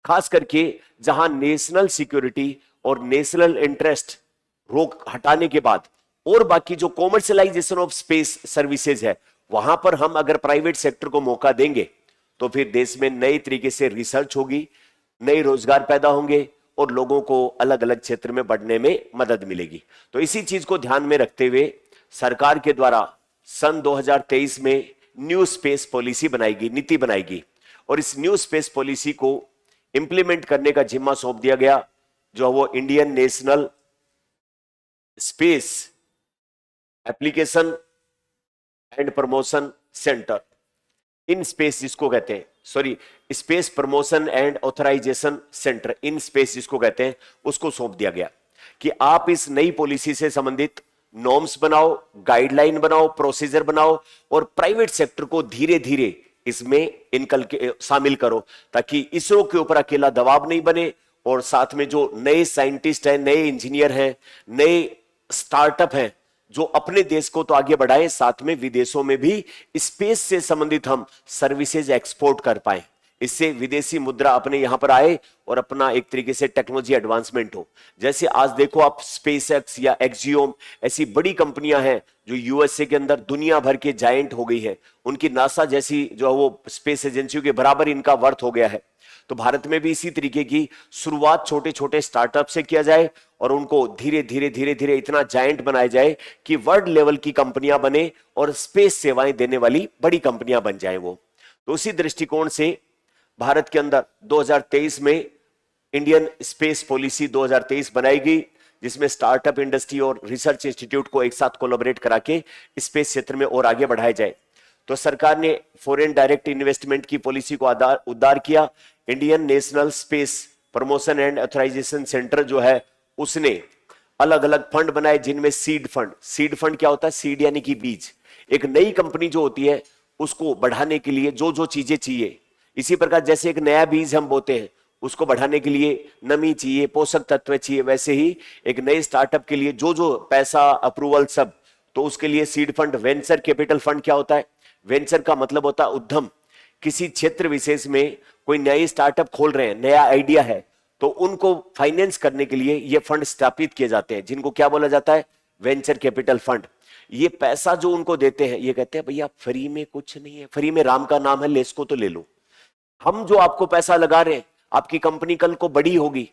Speaker 1: खास करके जहां नेशनल सिक्योरिटी और नेशनल इंटरेस्ट रोक हटाने के बाद और बाकी जो कॉमर्शियलाइजेशन ऑफ स्पेस सर्विसेज है, वहां पर हम अगर प्राइवेट सेक्टर को मौका देंगे तो फिर देश में नए तरीके से रिसर्च होगी, नए रोजगार पैदा होंगे और लोगों को अलग अलग क्षेत्र में बढ़ने में मदद मिलेगी। तो इसी चीज को ध्यान में रखते हुए सरकार के द्वारा सन 2023 में न्यू स्पेस पॉलिसी बनाएगी, नीति बनाएगी, और इस न्यू स्पेस पॉलिसी को इंप्लीमेंट करने का जिम्मा सौंप दिया गया, जो वो Indian national space application and promotion centre, in space जिसको कहते हैं, sorry space promotion and authorisation centre, in space जिसको कहते हैं, उसको सौंप दिया गया कि आप इस नई पॉलिसी से संबंधित नॉर्म्स बनाओ, गाइडलाइन बनाओ, प्रोसीजर बनाओ और प्राइवेट सेक्टर को धीरे धीरे इसमें इनकल के शामिल करो, ताकि इसरो के ऊपर अकेला दबाव नहीं बने और साथ में जो नए साइंटिस्ट हैं, नए इंजीनियर हैं, नए स्टार्टअप हैं, जो अपने देश को तो आगे बढ़ाए, साथ में विदेशों में भी स्पेस से संबंधित हम सर्विसेज एक्सपोर्ट कर पाए, इससे विदेशी मुद्रा अपने यहां पर आए और अपना एक तरीके से टेक्नोलॉजी एडवांसमेंट हो। जैसे आज देखो आप स्पेस एक्स या एक्सियोम, ऐसी बड़ी कंपनियां हैं जो यूएसए के अंदर दुनिया भर के जायंट हो गई है, उनकी नासा जैसी जो वो स्पेस एजेंसियों के बराबर इनका वर्थ हो गया है। तो भारत में भी इसी तरीके की शुरुआत छोटे छोटे स्टार्टअप से किया जाए और उनको धीरे धीरे इतना जायंट बनाया जाए कि वर्ल्ड लेवल की कंपनियां बने और स्पेस सेवाएं देने वाली बड़ी कंपनियां बन जाए वो। तो उसी दृष्टिकोण से भारत के अंदर 2023 में इंडियन स्पेस पॉलिसी 2023 बनाई गई, जिसमें स्टार्टअप इंडस्ट्री और रिसर्च इंस्टीट्यूट को एक साथ कोलैबोरेट करा के स्पेस क्षेत्र में और आगे बढ़ाया जाए। तो सरकार ने फॉरेन डायरेक्ट इन्वेस्टमेंट की पॉलिसी को उदार किया। Indian national space promotion and authorisation centre जो है, उसने अलग अलग फंड बनाए, जिनमें सीड फंड क्या होता है, सीड यानी कि बीज, एक नई कंपनी जो होती है उसको बढ़ाने के लिए जो जो चीजें चाहिए, इसी प्रकार जैसे एक नया बीज हम बोते हैं, उसको बढ़ाने के लिए नमी चाहिए, पोषक तत्व चाहिए, वैसे ही एक नए स्टार्टअप के लिए जो जो पैसा, अप्रूवल सब, तो उसके लिए seed fund. Venture capital fund क्या होता है, वेंचर का मतलब होता है उद्यम, किसी क्षेत्र विशेष में कोई नई स्टार्टअप खोल रहे हैं, नया आइडिया है, तो उनको फाइनेंस करने के लिए ये फंड स्थापित किए जाते हैं, जिनको क्या बोला जाता है, वेंचर कैपिटल फंड। ये पैसा जो उनको देते हैं, ये कहते हैं भैया फ्री में कुछ नहीं है, फ्री में राम का नाम है, ले इसको तो ले लो। हम जो आपको पैसा लगा रहे हैं, आपकी कंपनी कल को बड़ी होगी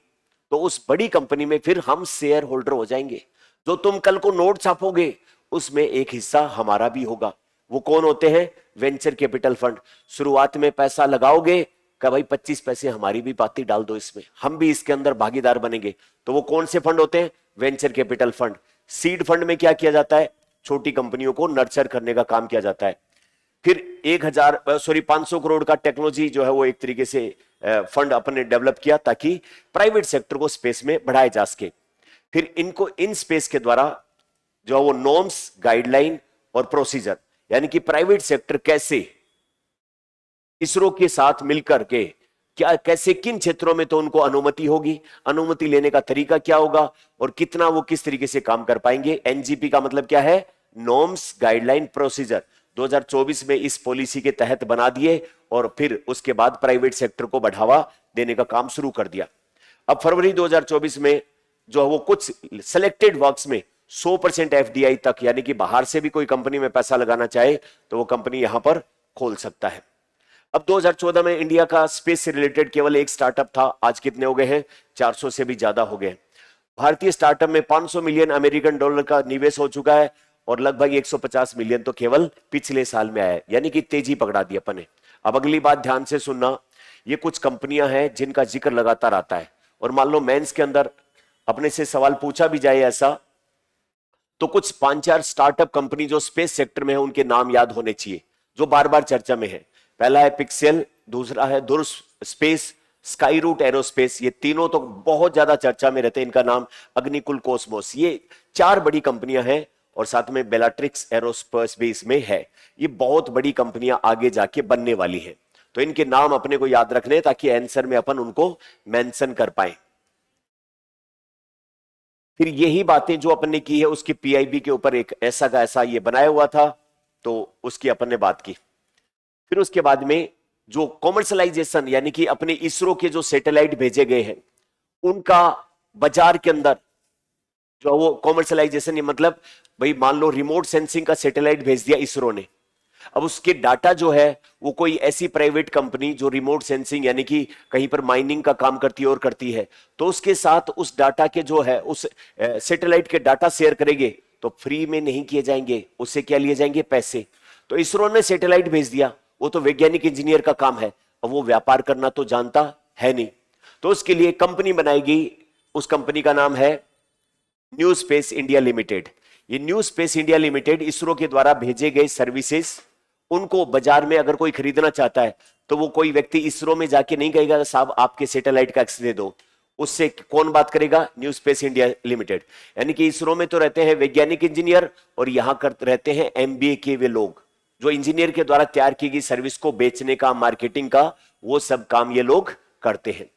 Speaker 1: तो उस बड़ी कंपनी में फिर हम शेयर होल्डर हो जाएंगे। जो तुम कल को नोट छापोगे उसमें एक हिस्सा हमारा भी होगा। वो कौन होते हैं, वेंचर कैपिटल फंड। शुरुआत में पैसा लगाओगे कि भाई 25 पैसे हमारी भी पाती डाल दो इसमें, हम भी इसके अंदर भागीदार बनेंगे। तो वो कौन से फंड होते हैं, venture capital fund. Seed fund में क्या किया जाता है, छोटी कंपनियों को नर्चर करने का काम किया जाता है। फिर 500 करोड़ का टेक्नोलॉजी जो है वो एक तरीके से फंड अपने डेवलप किया, ताकि प्राइवेट सेक्टर को स्पेस में बढ़ाया जा सके। फिर इनको इन स्पेस के द्वारा जो है वो नॉर्म्स, गाइडलाइन और प्रोसीजर, यानी कि प्राइवेट सेक्टर कैसे इसरो के साथ मिलकर के क्या, कैसे, किन क्षेत्रों में तो उनको अनुमति होगी, अनुमति लेने का तरीका क्या होगा और कितना वो किस तरीके से काम कर पाएंगे। एनजीपी का मतलब क्या है, नॉर्म्स, गाइडलाइन, प्रोसीजर, 2024 में इस पॉलिसी के तहत बना दिए और फिर उसके बाद प्राइवेट सेक्टर को बढ़ावा देने का काम शुरू कर दिया। अब फरवरी 2024 में जो है वो कुछ सिलेक्टेड वर्क्स में 100% एफडीआई तक, यानी कि बाहर से भी कोई कंपनी में पैसा लगाना चाहे तो वो कंपनी यहां पर खोल सकता है। अब 2014 में इंडिया का स्पेस से रिलेटेड केवल एक स्टार्टअप था, आज कितने हो गए हैं, 400 से भी ज्यादा हो गए। भारतीय स्टार्टअप में 500 मिलियन अमेरिकन डॉलर का निवेश हो चुका है और लगभग 150 मिलियन तो केवल पिछले साल में आया है, यानी कि तेजी पकड़ा दी अपन ने। अब अगली बात ध्यान से सुनना, ये कुछ कंपनियां हैं जिनका जिक्र लगातार आता है, और मान लो मेंस के अंदर अपने से सवाल पूछा भी जाए ऐसा, तो कुछ 5-4 स्टार्टअप कंपनी जो स्पेस सेक्टर में है उनके नाम याद होने चाहिए, जो बार बार चर्चा में है। पहला है पिक्सेल, दूसरा है ध्रुव स्पेस, स्काई रूट एरोस्पेस, ये तीनों तो बहुत ज्यादा चर्चा में रहते हैं, इनका नाम अग्निकुल कॉस्मोस। ये 4 बड़ी कंपनियां हैं और साथ में बेलाट्रिक्स एरोस्पेस भी इसमें है। ये बहुत बड़ी कंपनियां आगे जाके बनने वाली हैं, तो इनके नाम अपने को याद रखने ताकि आंसर में अपन उनको मेंशन कर पाए। फिर यही बातें जो अपन ने की है उसकी पीआईबी के ऊपर एक ऐसा का ऐसा ये बनाया हुआ था, तो उसकी अपन ने बात की। फिर उसके बाद में जो कॉमर्शलाइजेशन यानी कि अपने इसरो के जो सैटेलाइट भेजे गए हैं उनका बाजार के अंदर जो वो कॉमर्शलाइजेशन, ये मतलब भाई मान लो रिमोट सेंसिंग का सैटेलाइट भेज दिया इसरो ने, अब उसके डाटा जो है वो कोई ऐसी प्राइवेट कंपनी जो रिमोट सेंसिंग यानी कि कहीं पर माइनिंग का काम करती है और करती है, तो उसके साथ उस डाटा के जो है उस सैटेलाइट के डाटा शेयर करेंगे तो फ्री में नहीं किए जाएंगे, उससे क्या लिए जाएंगे, पैसे। तो इसरो ने सैटेलाइट भेज दिया, वो तो वैज्ञानिक इंजीनियर का काम है, अब वो व्यापार करना तो जानता है नहीं, तो उसके लिए कंपनी बनाएगी। उस कंपनी का नाम है न्यू स्पेस इंडिया लिमिटेड। ये new space India limited ISRO के द्वारा भेजे गए सर्विसेज उनको बाजार में अगर कोई खरीदना चाहता है तो वो कोई व्यक्ति इसरो में जाके नहीं कहेगा साहब आपके सैटेलाइट का एक्सेस दे दो, उससे कौन बात करेगा, न्यू स्पेस इंडिया लिमिटेड। यानी कि इसरो में तो रहते हैं वैज्ञानिक इंजीनियर और यहां कर रहते हैं एमबीए के वे लोग, जो इंजीनियर के द्वारा तैयार की गई सर्विस को बेचने का, मार्केटिंग का, वो सब काम ये लोग करते हैं।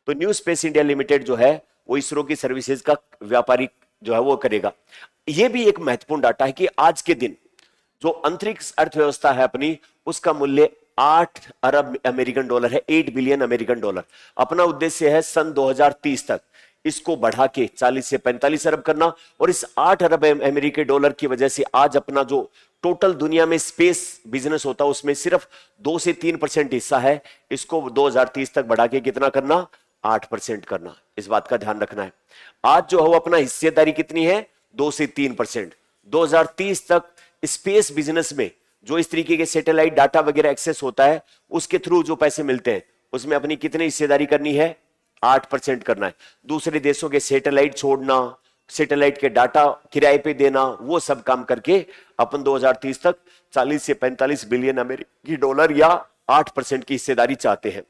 Speaker 1: तो न्यू स्पेस इंडिया लिमिटेड जो है वो इसरो की सर्विसेज का व्यापारिक जो है वो करेगा। यह भी एक महत्वपूर्ण डाटा है कि आज के दिन जो अंतरिक्ष अर्थव्यवस्था है अपनी, उसका मूल्य 8 अरब अमेरिकन डॉलर है, 8 बिलियन अमेरिकन डॉलर। अपना उद्देश्य है सन 2030 तक इसको बढ़ा के 40 से 45 अरब करना, और इस 8 अरब अमेरिकी डॉलर की वजह से आज अपना जो टोटल दुनिया में स्पेस बिजनेस होता है उसमें सिर्फ 2 से 3% हिस्सा है, इसको 2030 तक बढ़ा के कितना करना, 8% करना। इस बात का ध्यान रखना है। आज जो है वो अपना हिस्सेदारी कितनी है, 2 से 3%। 2030 तक स्पेस बिजनेस में जो इस तरीके के सैटेलाइट डाटा वगैरह एक्सेस होता है उसके थ्रू जो पैसे मिलते हैं उसमें अपनी कितनी हिस्सेदारी करनी है, 8% करना है। दूसरे देशों के सैटेलाइट छोड़ना, सैटेलाइट के डाटा किराए पे देना, वो सब काम करके अपन 2030 तक 40 से 45 बिलियन अमेरिकी डॉलर या 8% की हिस्सेदारी चाहते हैं।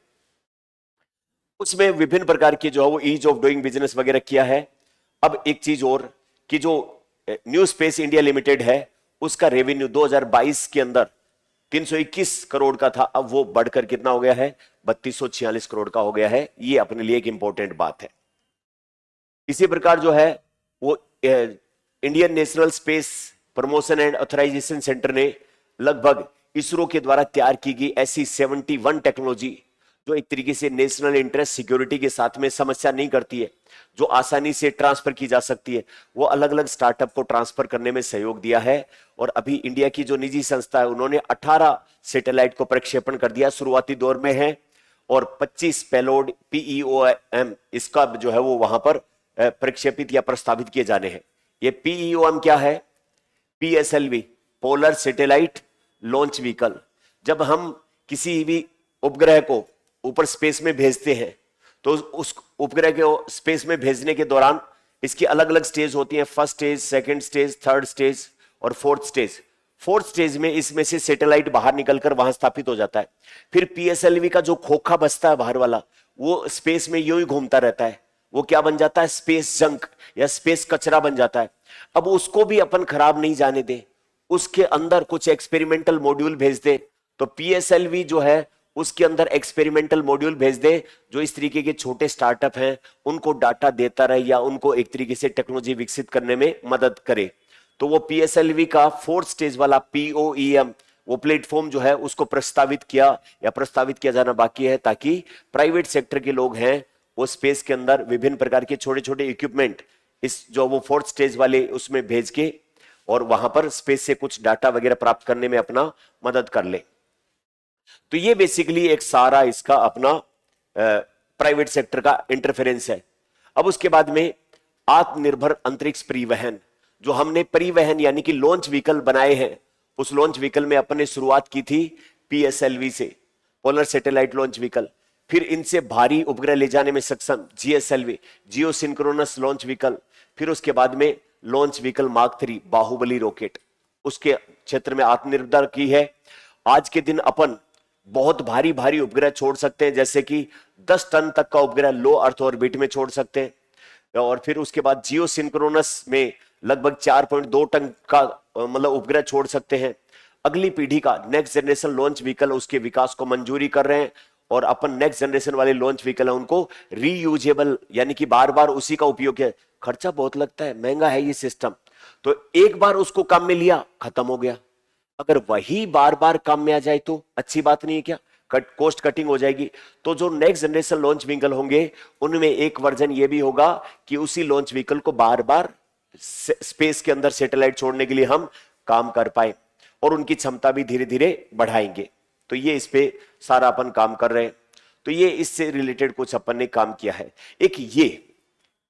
Speaker 1: उसमें विभिन्न प्रकार की जो है वो ईज ऑफ डूइंग बिजनेस वगैरह किया है। अब एक चीज और कि जो न्यू स्पेस इंडिया लिमिटेड है उसका रेवेन्यू 2022 के अंदर 321 करोड़ का था, अब वो बढ़कर कितना हो गया है, 3246 करोड़ का हो गया है। ये अपने लिए एक इंपॉर्टेंट बात है। इसी प्रकार जो है वो Indian national space promotion and authorisation centre ने लगभग इसरो के द्वारा तैयार की गई ऐसी 71 टेक्नोलॉजी जो एक तरीके से नेशनल इंटरेस्ट सिक्योरिटी के साथ में समस्या नहीं करती है, जो आसानी से ट्रांसफर की जा सकती है, वो अलग अलग स्टार्टअप को ट्रांसफर करने में सहयोग दिया है। और अभी इंडिया की जो निजी संस्था है उन्होंने 18 सैटेलाइट को प्रक्षेपण कर दिया, शुरुआती दौर में है, और 25 पेलोड PEOM इसका जो है वो वहां पर प्रक्षेपित या प्रस्तावित किए जाने हैं। ये PEOM क्या है, PSLV polar satellite launch vehicle. जब हम किसी भी उपग्रह को ऊपर स्पेस में भेजते हैं तो उस उपग्रह के स्पेस में भेजने के दौरान इसकी अलग अलग स्टेज होती हैं, first stage, second stage, third stage और फोर्थ स्टेज। फोर्थ स्टेज में इसमें से सैटेलाइट बाहर निकलकर वहां स्थापित हो जाता है। फिर PSLV का जो खोखा बचता है बाहर वाला, वो स्पेस में यूं ही घूमता रहता है, वो क्या बन जाता है, स्पेस जंक या स्पेस कचरा बन जाता है। अब उसको भी अपन खराब नहीं जाने दें, उसके अंदर कुछ एक्सपेरिमेंटल मॉड्यूल भेज दे, तो PSLV जो है उसके अंदर एक्सपेरिमेंटल मॉड्यूल भेज दे, जो इस तरीके के छोटे स्टार्टअप हैं उनको डाटा देता रहे या उनको एक तरीके से टेक्नोलॉजी विकसित करने में मदद करे। तो वो PSLV का फोर्थ स्टेज वाला POEM वो प्लेटफॉर्म जो है उसको प्रस्तावित किया या प्रस्तावित किया जाना बाकी है, ताकि प्राइवेट सेक्टर के लोग हैं वो स्पेस के अंदर विभिन्न प्रकार के छोटे छोटे इक्विपमेंट इस जो वो फोर्थ स्टेज वाले उसमें भेज के और वहां पर स्पेस से कुछ डाटा वगैरह प्राप्त करने में अपना मदद कर ले। तो ये बेसिकली एक सारा इसका अपना प्राइवेट सेक्टर का इंटरफेरेंस है। अब उसके बाद में आत्मनिर्भर अंतरिक्ष परिवहन, जो हमने परिवहन यानी कि लॉन्च व्हीकल बनाए हैं, उस लॉन्च व्हीकल में अपन ने शुरुआत की थी PSLV से, पोलर सैटेलाइट लॉन्च व्हीकल। फिर इनसे भारी उपग्रह ले जाने में सक्षम GSLV, geosynchronous launch vehicle. फिर उसके बाद में launch vehicle mark 3 Bahubali rocket, उसके क्षेत्र में आत्मनिर्भर की है। आज के दिन अपन बहुत भारी भारी उपग्रह छोड़ सकते हैं, जैसे कि 10 टन तक का उपग्रह लो अर्थ ऑर्बिट में छोड़ सकते हैं। और फिर उसके बाद जियो सिंक्रोनस में लगभग 4.2 टन का मतलब उपग्रह छोड़ सकते हैं। अगली पीढ़ी का नेक्स्ट जनरेशन लॉन्च व्हीकल उसके विकास को मंजूरी कर रहे हैं, और अपन नेक्स्ट जनरेशन वाले लॉन्च व्हीकल है उनको रीयूजेबल यानी कि बार बार उसी का उपयोग खर्चा बहुत लगता है, महंगा है ये सिस्टम। तो एक बार उसको काम में लिया, खत्म हो गया। अगर वही बार बार काम में आ जाए तो अच्छी बात नहीं है क्या? कॉस्ट कटिंग हो जाएगी। तो जो नेक्स्ट जनरेशन लॉन्च व्हीकल होंगे उनमें एक वर्जन ये भी होगा कि उसी लॉन्च व्हीकल को बार बार स्पेस के अंदर सैटेलाइट छोड़ने के लिए हम काम कर पाए, और उनकी क्षमता भी धीरे धीरे बढ़ाएंगे। तो ये इस पे सारा अपन काम कर रहे हैं। तो ये इससे रिलेटेड कुछ अपन ने काम किया है। एक ये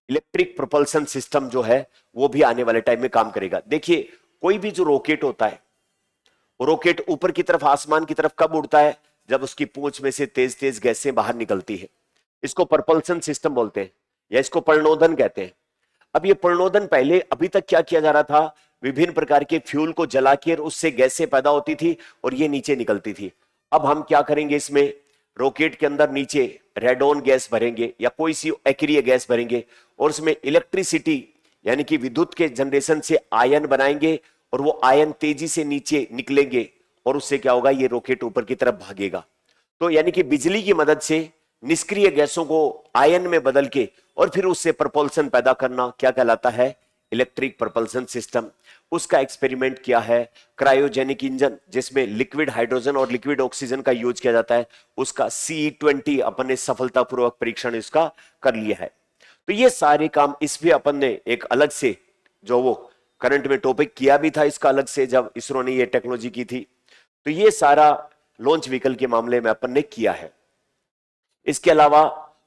Speaker 1: इलेक्ट्रिक प्रोपल्सन सिस्टम जो है वो भी आने वाले टाइम में काम करेगा। देखिए, कोई भी जो रॉकेट होता है, रॉकेट ऊपर की तरफ आसमान की तरफ कब उड़ता है? जब उसकी पूंछ में से तेज तेज गैसें बाहर निकलती है। इसको प्रपल्सन सिस्टम बोलते हैं, या इसको प्रणोदन कहते हैं। अब ये प्रणोदन पहले अभी तक क्या किया जा रहा था? विभिन्न प्रकार के फ्यूल को जला के उससे गैसें पैदा होती थी और ये नीचे निकलती थी। अब हम क्या करेंगे, इसमें रॉकेट के अंदर नीचे रेडोन गैस भरेंगे या कोई सी एक्रिय गैस भरेंगे, और उसमें इलेक्ट्रिसिटी यानी कि विद्युत के जनरेशन से आयन बनाएंगे, और वो आयन तेजी से नीचे निकलेंगे, और उससे क्या होगा? ये रॉकेट ऊपर की तरफ भागेगा। तो यानी कि बिजली की मदद से निष्क्रिय गैसों को आयन में बदल के और फिर उससे प्रपल्सन पैदा करना क्या कहलाता है? Electric propulsion system. उसका एक्सपेरिमेंट किया है क्रायोजेनिक इंजन, जिसमें लिक्विड हाइड्रोजन और लिक्विड ऑक्सीजन का यूज किया जाता है। उसका CE-20 अपन ने सफलतापूर्वक परीक्षण इसका कर लिया है। तो ये सारे काम इस पे अपन ने एक अलग से जो वो करंट में टॉपिक किया भी था इसका अलग से, जब इसरो ने ये टेक्नोलॉजी की थी। तो ये सारा लॉन्च व्हीकल के मामले में अपन ने किया है। इसके अलावा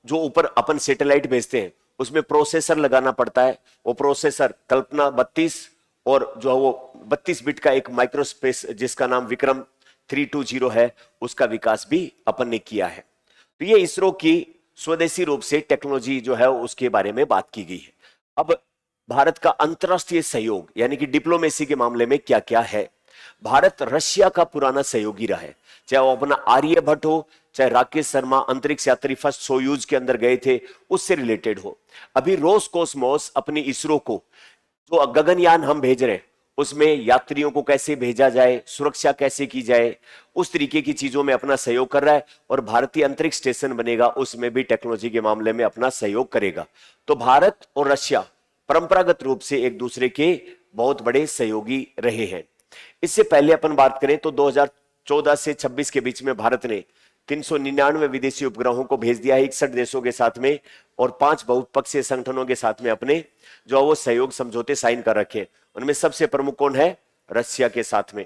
Speaker 1: जो ऊपर अपन सैटेलाइट भेजते हैं उसमें प्रोसेसर लगाना पड़ता है। वो प्रोसेसर कल्पना 32 और जो वो 32 बिट का एक माइक्रोस्पेस जिसका नाम विक्रम 320 है, उसका विकास भी अपन ने किया है। तो ये इसरो की स्वदेशी रूप से टेक्नोलॉजी जो है उसके बारे में बात की गई है। अब भारत का अंतरराष्ट्रीय सहयोग यानी कि डिप्लोमेसी के मामले में क्या क्या है? भारत रशिया का पुराना सहयोगी रहा है, चाहे वो अपना आर्यभट्ट हो, चाहे राकेश शर्मा अंतरिक्ष यात्री फर्स्ट सोयूज के अंदर गए थे उससे रिलेटेड हो। अभी रोसकोसमोस अपनी इसरो को जो गगनयान हम भेज रहे हैं उसमें यात्रियों को कैसे भेजा जाए, सुरक्षा कैसे की जाए, उस तरीके की चीजों में अपना सहयोग कर रहा है। और भारतीय अंतरिक्ष स्टेशन बनेगा, उसमें भी टेक्नोलॉजी के मामले में अपना सहयोग करेगा। तो भारत और रशिया परंपरागत रूप से एक दूसरे के बहुत बड़े सहयोगी रहे हैं। इससे पहले अपन बात करें तो 2014 से 26 के बीच में भारत ने 399 विदेशी उपग्रहों को भेज दिया है 61 देशों के साथ में, और 5 बहुपक्षीय संगठनों के साथ में अपने जो वो सहयोग समझौते साइन कर रखे। उनमें सबसे प्रमुख कौन है? रशिया के साथ में।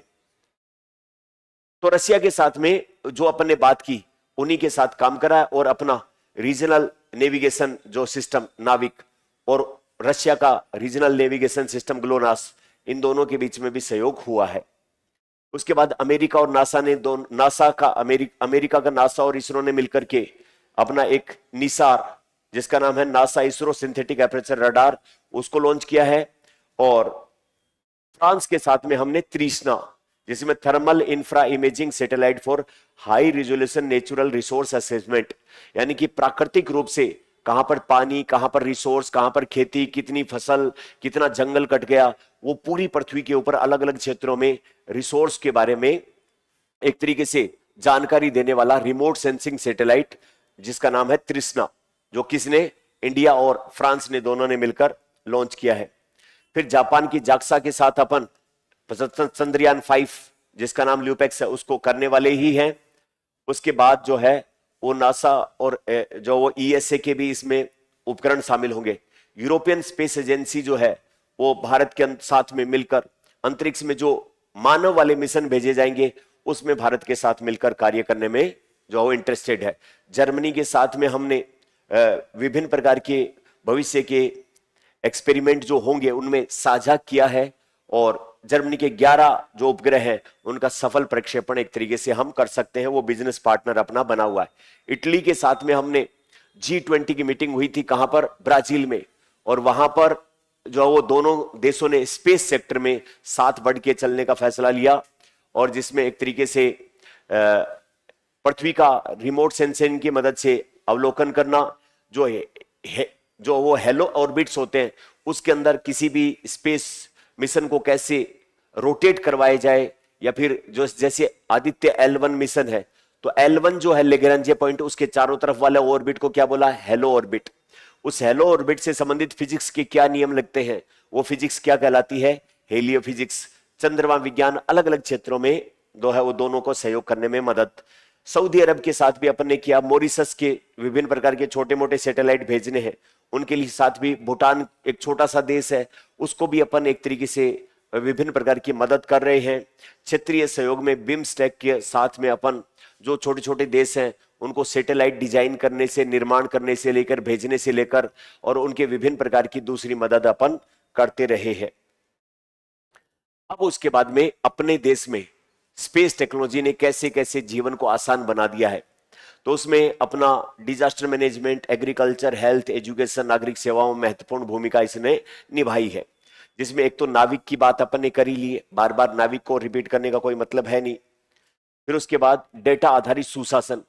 Speaker 1: तो रशिया के साथ में जो अपन ने बात की उन्हीं के साथ काम करा है, और अपना रीजनल नेविगेशन जो सिस्टम नाविक और रशिया का रीजनल नेविगेशन सिस्टम ग्लोनास, इन दोनों के बीच में भी सहयोग हुआ है। उसके बाद अमेरिका और नासा ने अमेरिका का नासा और इसरो ने मिलकर के अपना एक निसार जिसका नाम है NASA ISRO synthetic aperture radar, उसको लॉन्च किया है। और फ्रांस के साथ में हमने तृष्णा, जिसमें thermal infra imaging satellite for high resolution natural resource assessment, यानी कि प्राकृतिक रूप से कहां पर पानी, कहां पर रिसोर्स, कहां पर खेती, कितनी फसल, कितना जंगल कट गया, वो पूरी पृथ्वी के ऊपर अलग अलग क्षेत्रों में रिसोर्स के बारे में एक तरीके से जानकारी देने वाला रिमोट सेंसिंग सैटेलाइट जिसका नाम है तृष्णा, जो किसने? इंडिया और फ्रांस ने दोनों ने मिलकर लॉन्च किया है। फिर जापान की जाक्सा के साथ अपन चंद्रयान 5 जिसका नाम ल्यूपेक्स है उसको करने वाले ही हैं। उसके बाद जो है वो नासा और जो वो ESA के भी इसमें उपकरण शामिल होंगे। यूरोपियन स्पेस एजेंसी जो है वो भारत के साथ में मिलकर अंतरिक्ष में जो मानव वाले मिशन भेजे जाएंगे उसमें भारत के साथ मिलकर कार्य करने में जो वो इंटरेस्टेड है। जर्मनी के साथ में हमने विभिन्न प्रकार के भविष्य के एक्सपेरिमेंट जो होंगे उनमें साझा किया है, और जर्मनी के 11 जो उपग्रह हैं उनका सफल प्रक्षेपण एक तरीके से हम कर सकते हैं, वो बिजनेस पार्टनर अपना बना हुआ है। इटली के साथ में हमने G20 की मीटिंग हुई थी, कहां पर? ब्राजील में, और वहां पर जो वो दोनों देशों ने स्पेस सेक्टर में साथ बढ़ के चलने का फैसला लिया, और जिसमें एक तरीके से पृथ्वी का रिमोट सेंसिंग की मदद से अवलोकन करना, जो वो हेलो ऑर्बिट्स होते हैं उसके अंदर किसी भी स्पेस मिशन को कैसे रोटेट करवाया जाए, या फिर जो जैसे आदित्य L1 मिशन है तो L1 जो है लेग्रांजे पॉइंट उसके चारों तरफ वाले ऑर्बिट को क्या बोला? Hello orbit. उस हेलो ऑर्बिट से संबंधित फिजिक्स के क्या नियम लगते हैं, वो फिजिक्स क्या कहलाती है, हेलियो फिजिक्स। चंद्रमा विज्ञान, अलग अलग क्षेत्रों में जो है वो दोनों को सहयोग करने में मदद। सऊदी अरब के साथ भी अपन ने किया, मॉरिशस के विभिन्न प्रकार के छोटे मोटे सैटेलाइट भेजने हैं, उनके लिए साथ भी। भूटान एक छोटा सा देश है, उसको भी अपन एक तरीके से विभिन्न प्रकार की मदद कर रहे हैं। क्षेत्रीय सहयोग में बिम्स्टेक के साथ में अपन जो छोटे छोटे देश हैं उनको सैटेलाइट डिजाइन करने से, निर्माण करने से लेकर, भेजने से लेकर, और उनके विभिन्न प्रकार की दूसरी मदद अपन करते रहे हैं। अब उसके बाद में अपने देश में स्पेस टेक्नोलॉजी ने कैसे कैसे जीवन को आसान बना दिया है, तो उसमें अपना disaster management, agriculture, health, education, नागरिक सेवाओं में महत्वपूर्ण भूमिका इसने निभाई है। जिसमें एक तो नाविक की बात अपन ने कर ही ली है, बार बार नाविक को रिपीट करने का कोई मतलब है नहीं। फिर उसके बाद डेटा आधारित सुशासन।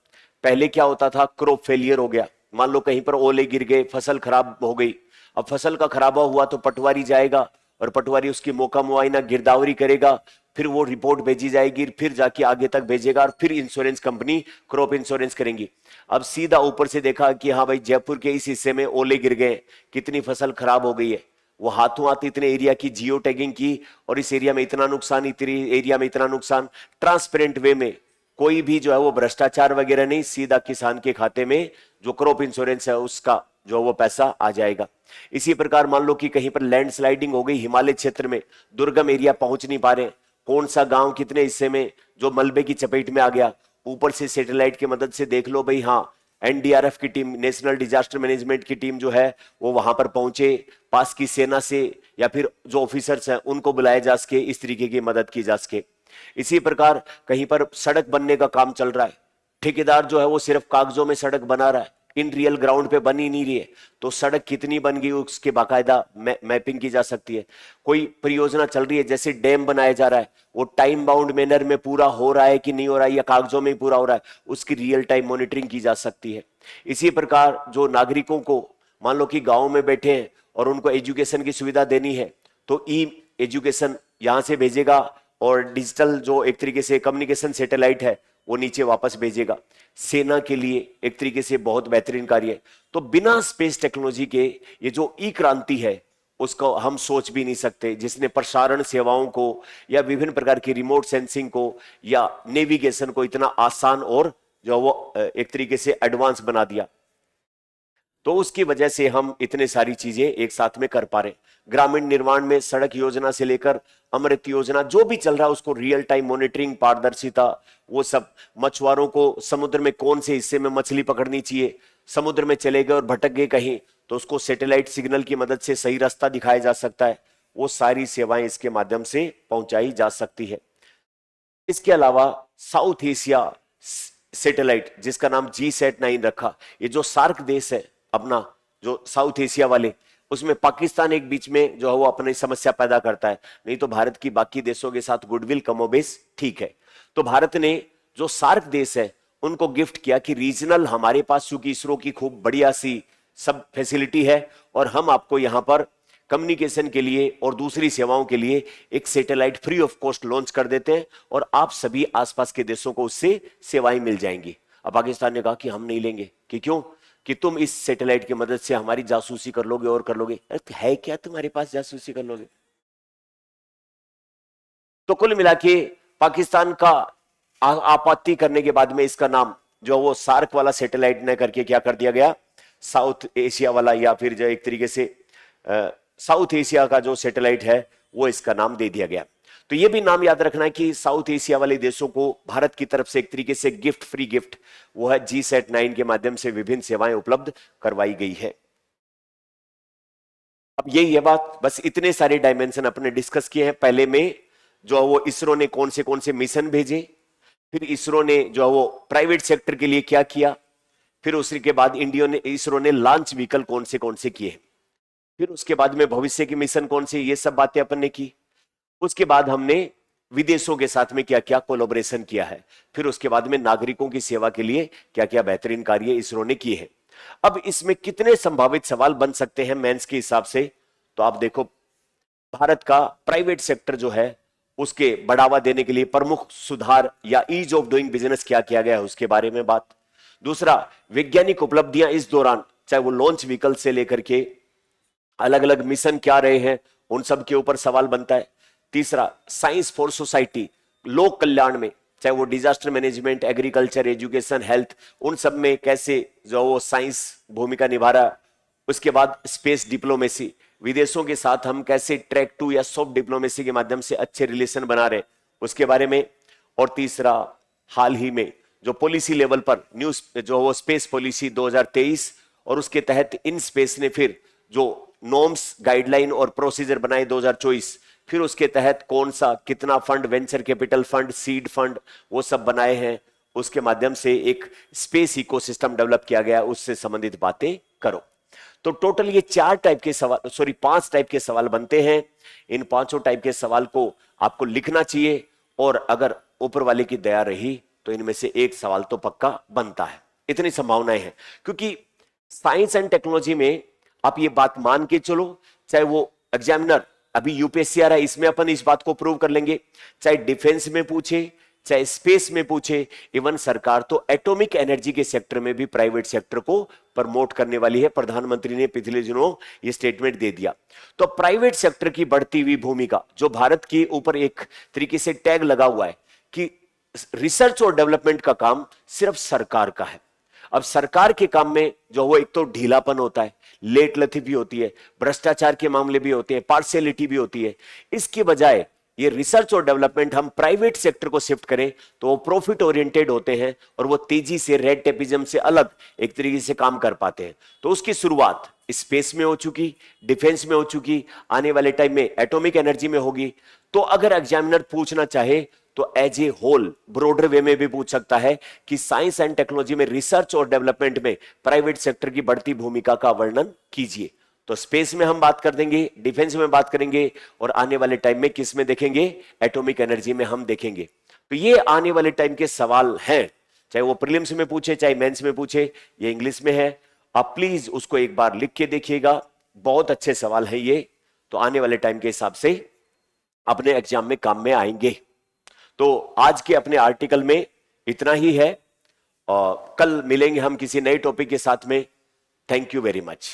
Speaker 1: पहले क्या होता था, क्रॉप फेलियर हो गया, मान लो कहीं पर ओले गिर गए, फसल खराब हो गई। अब फसल का खराबा हुआ तो पटवारी जाएगा और पटवारी उसकी मौका मुआयना, गिरदावरी करेगा, फिर वो रिपोर्ट भेजी जाएगी, फिर जाके आगे तक भेजेगा, और फिर इंश्योरेंस कंपनी क्रॉप इंश्योरेंस करेंगी। अब सीधा ऊपर से देखा कि हाँ भाई जयपुर के इस हिस्से में ओले गिर गए, कितनी फसल खराब हो गई है, वो हाथों हाथ इतने एरिया की जियो टैगिंग की, और इस एरिया में इतना नुकसान, इतनी एरिया में इतना नुकसान, ट्रांसपेरेंट वे में, कोई भी जो है वो भ्रष्टाचार वगैरह नहीं, सीधा किसान के खाते में जो क्रॉप इंश्योरेंस है उसका जो वो पैसा आ जाएगा। इसी प्रकार मान लो कि कहीं पर लैंडस्लाइडिंग हो गई हिमालय क्षेत्र में, दुर्गम एरिया पहुंच नहीं पा रहे, कौन सा गांव कितने हिस्से में जो मलबे की चपेट में आ गया, ऊपर से सैटेलाइट की मदद से देख लो भाई, हाँ एनडीआरएफ की टीम, नेशनल डिजास्टर मैनेजमेंट की टीम जो है वो वहां पर पहुंचे, पास की सेना से या फिर जो ऑफिसर्स हैं उनको बुलाया जा सके, इस तरीके की मदद की जा सके। इसी प्रकार कहीं पर सड़क बनने का काम चल रहा है, ठेकेदार जो है वो सिर्फ कागजों में सड़क बना रहा है, इन रियल ग्राउंड पे बनी नहीं रही है, तो सड़क कितनी बन गई उसके बाकायदा मैपिंग की जा सकती है। कोई परियोजना चल रही है, जैसे डैम बनाया जा रहा है, वो टाइम बाउंड मैनर में पूरा हो रहा है कि नहीं हो रहा है, या कागजों में ही पूरा हो रहा है, उसकी रियल टाइम मॉनिटरिंग की जा सकती है। इसी प्रकार जो नागरिकों को मान लो कि गाँव में बैठे हैं और उनको एजुकेशन की सुविधा देनी है, तो ई एजुकेशन यहां से भेजेगा, और डिजिटल जो एक तरीके से कम्युनिकेशन सैटेलाइट है वो नीचे वापस भेजेगा। सेना के लिए एक तरीके से बहुत बेहतरीन कार्य है। तो बिना स्पेस टेक्नोलॉजी के ये जो ई क्रांति है उसको हम सोच भी नहीं सकते, जिसने प्रसारण सेवाओं को या विभिन्न प्रकार की रिमोट सेंसिंग को या नेविगेशन को इतना आसान और जो वो एक तरीके से एडवांस बना दिया। तो उसकी वजह से हम इतने सारी चीजें एक साथ में कर पा रहे। ग्रामीण निर्माण में सड़क योजना से लेकर अमृत योजना जो भी चल रहा है उसको रियल टाइम मॉनिटरिंग, पारदर्शिता, वो सब। मछुआरों को समुद्र में कौन से हिस्से में मछली पकड़नी चाहिए, समुद्र में चले गए और भटक गए कहीं, तो उसको सैटेलाइट सिग्नल की मदद से सही रास्ता दिखाया जा सकता है। वो सारी सेवाएं इसके माध्यम से पहुंचाई जा सकती है। इसके अलावा साउथ एशिया सैटेलाइट जिसका नाम GSAT-9 रखा, ये जो सार्क देश है अपना, जो साउथ एशिया वाले, उसमें पाकिस्तान एक बीच में जो है वो अपनी समस्या पैदा करता है, नहीं तो भारत की बाकी देशों के साथ गुडविल कमोबेश ठीक है। तो भारत ने जो सार्क देश है उनको गिफ्ट किया कि रीजनल हमारे पास चूंकि इसरो की खूब बढ़िया सी सब फैसिलिटी है, और हम आपको यहां पर कम्युनिकेशन के लिए और दूसरी सेवाओं के लिए एक satellite free of cost launch कर देते हैं, और आप सभी आसपास के देशों को उससे सेवाएं मिल जाएंगी। अब पाकिस्तान ने कहा कि हम नहीं लेंगे, कि क्यों, कि तुम इस सैटेलाइट की मदद से हमारी जासूसी कर लोगे और कर लोगे। है क्या तुम्हारे पास जासूसी कर लोगे? तो कुल मिला के पाकिस्तान का आपत्ति करने के बाद में इसका नाम जो वो सार्क वाला सैटेलाइट ने करके क्या कर दिया गया, साउथ एशिया वाला, या फिर जो एक तरीके से साउथ एशिया का जो सैटेलाइट है वो इसका नाम दे दिया गया। तो ये भी नाम याद रखना है कि साउथ एशिया वाले देशों को भारत की तरफ से एक तरीके से गिफ्ट, फ्री गिफ्ट, वो है GSAT-9 के माध्यम से विभिन्न सेवाएं उपलब्ध करवाई गई है। अब यही है बात, बस इतने सारे डायमेंशन अपने डिस्कस किए हैं। पहले में जो वो इसरो ने कौन से मिशन भेजे, फिर इसरो ने जो वो प्राइवेट सेक्टर के लिए क्या किया, फिर उसी के बाद इसरो ने लॉन्च व्हीकल कौन से किए, फिर उसके बाद में भविष्य के मिशन कौन से, ये सब बातें अपन ने की। उसके बाद हमने विदेशों के साथ में क्या क्या कोलैबोरेशन किया है, फिर उसके बाद में नागरिकों की सेवा के लिए क्या क्या बेहतरीन कार्य इसरो ने किए हैं। अब इसमें कितने संभावित सवाल बन सकते हैं मेंस के हिसाब से, तो आप देखो भारत का प्राइवेट सेक्टर जो है उसके बढ़ावा देने के लिए प्रमुख सुधार या ईज ऑफ डूइंग बिजनेस क्या किया गया है उसके बारे में बात। दूसरा, वैज्ञानिक उपलब्धियां इस दौरान चाहे वो लॉन्च व्हीकल से लेकर के अलग अलग मिशन क्या रहे हैं, उन सब के ऊपर सवाल बनता है। तीसरा, साइंस फॉर सोसाइटी, लोक कल्याण में, चाहे वो disaster management, agriculture, education, health, उन सब में कैसे जो वो साइंस भूमिका निभा रहा है। उसके बाद स्पेस डिप्लोमेसी, विदेशों के साथ हम कैसे ट्रैक टू या सॉफ्ट डिप्लोमेसी के माध्यम से अच्छे रिलेशन बना रहे हैं, उसके बारे में। और तीसरा, हाल ही में जो पॉलिसी लेवल पर न्यूज जो वो स्पेस पॉलिसी 2023 और उसके तहत इन स्पेस ने फिर जो नॉर्म्स, गाइडलाइन और प्रोसीजर बनाए 2024, फिर उसके तहत कौन सा कितना fund, venture capital fund, seed fund, वो सब बनाए हैं। उसके माध्यम से एक स्पेस इकोसिस्टम डेवलप किया गया, उससे संबंधित बातें करो। तो टोटल ये 4 टाइप के सवाल, सॉरी 5 टाइप के सवाल बनते हैं। इन 5 टाइप के सवाल को आपको लिखना चाहिए, और अगर ऊपर वाले की दया रही तो इनमें से एक सवाल तो पक्का बनता है, इतनी संभावनाएं हैं। क्योंकि साइंस एंड टेक्नोलॉजी में आप ये बात मान के चलो, चाहे वो एग्जामिनर अभी यूपीएससी आ रहा है, इसमें अपन इस बात को प्रूव कर लेंगे, चाहे डिफेंस में पूछे, चाहे स्पेस में पूछे, इवन सरकार तो एटॉमिक एनर्जी के सेक्टर में भी प्राइवेट सेक्टर को प्रमोट करने वाली है। प्रधानमंत्री ने पिछले दिनों ये स्टेटमेंट दे दिया। तो प्राइवेट सेक्टर की बढ़ती हुई भूमिका, जो भारत के ऊपर एक तरीके से टैग लगा हुआ है कि रिसर्च और डेवलपमेंट का काम सिर्फ सरकार का है। अब सरकार के काम में जो वो एक तो ढीलापन होता है, लेट लथी भी होती है, भ्रष्टाचार के मामले भी होते हैं, पार्शियलिटी भी होती है। इसके बजाय ये रिसर्च और डेवलपमेंट हम प्राइवेट सेक्टर को शिफ्ट करें तो वो प्रॉफिट ओरिएंटेड होते हैं, और वो तेजी से रेड टेपिज्म से अलग एक तरीके से काम कर पाते हैं। तो उसकी शुरुआत स्पेस में हो चुकी, डिफेंस में हो चुकी, आने वाले टाइम में एटॉमिक एनर्जी में होगी। तो अगर एग्जामिनर पूछना चाहे तो एज ए होल ब्रॉडर वे में भी पूछ सकता है कि साइंस एंड टेक्नोलॉजी में रिसर्च और डेवलपमेंट में प्राइवेट सेक्टर की बढ़ती भूमिका का वर्णन कीजिए। तो स्पेस में हम बात कर देंगे, डिफेंस में बात करेंगे, और आने वाले टाइम में किस में देखेंगे, एटॉमिक एनर्जी में हम देखेंगे। तो ये आने वाले टाइम के सवाल हैं, चाहे वो प्रीलिम्स में पूछे, चाहे मेंस में पूछे, ये इंग्लिश में है। आप प्लीज उसको एक बार लिख के देखिएगा, बहुत अच्छे सवाल हैं ये, तो आने वाले टाइम के हिसाब से अपने एग्जाम में काम में आएंगे। तो आज के अपने आर्टिकल में इतना ही है, और कल मिलेंगे हम किसी नए टॉपिक के साथ में। Thank you very much.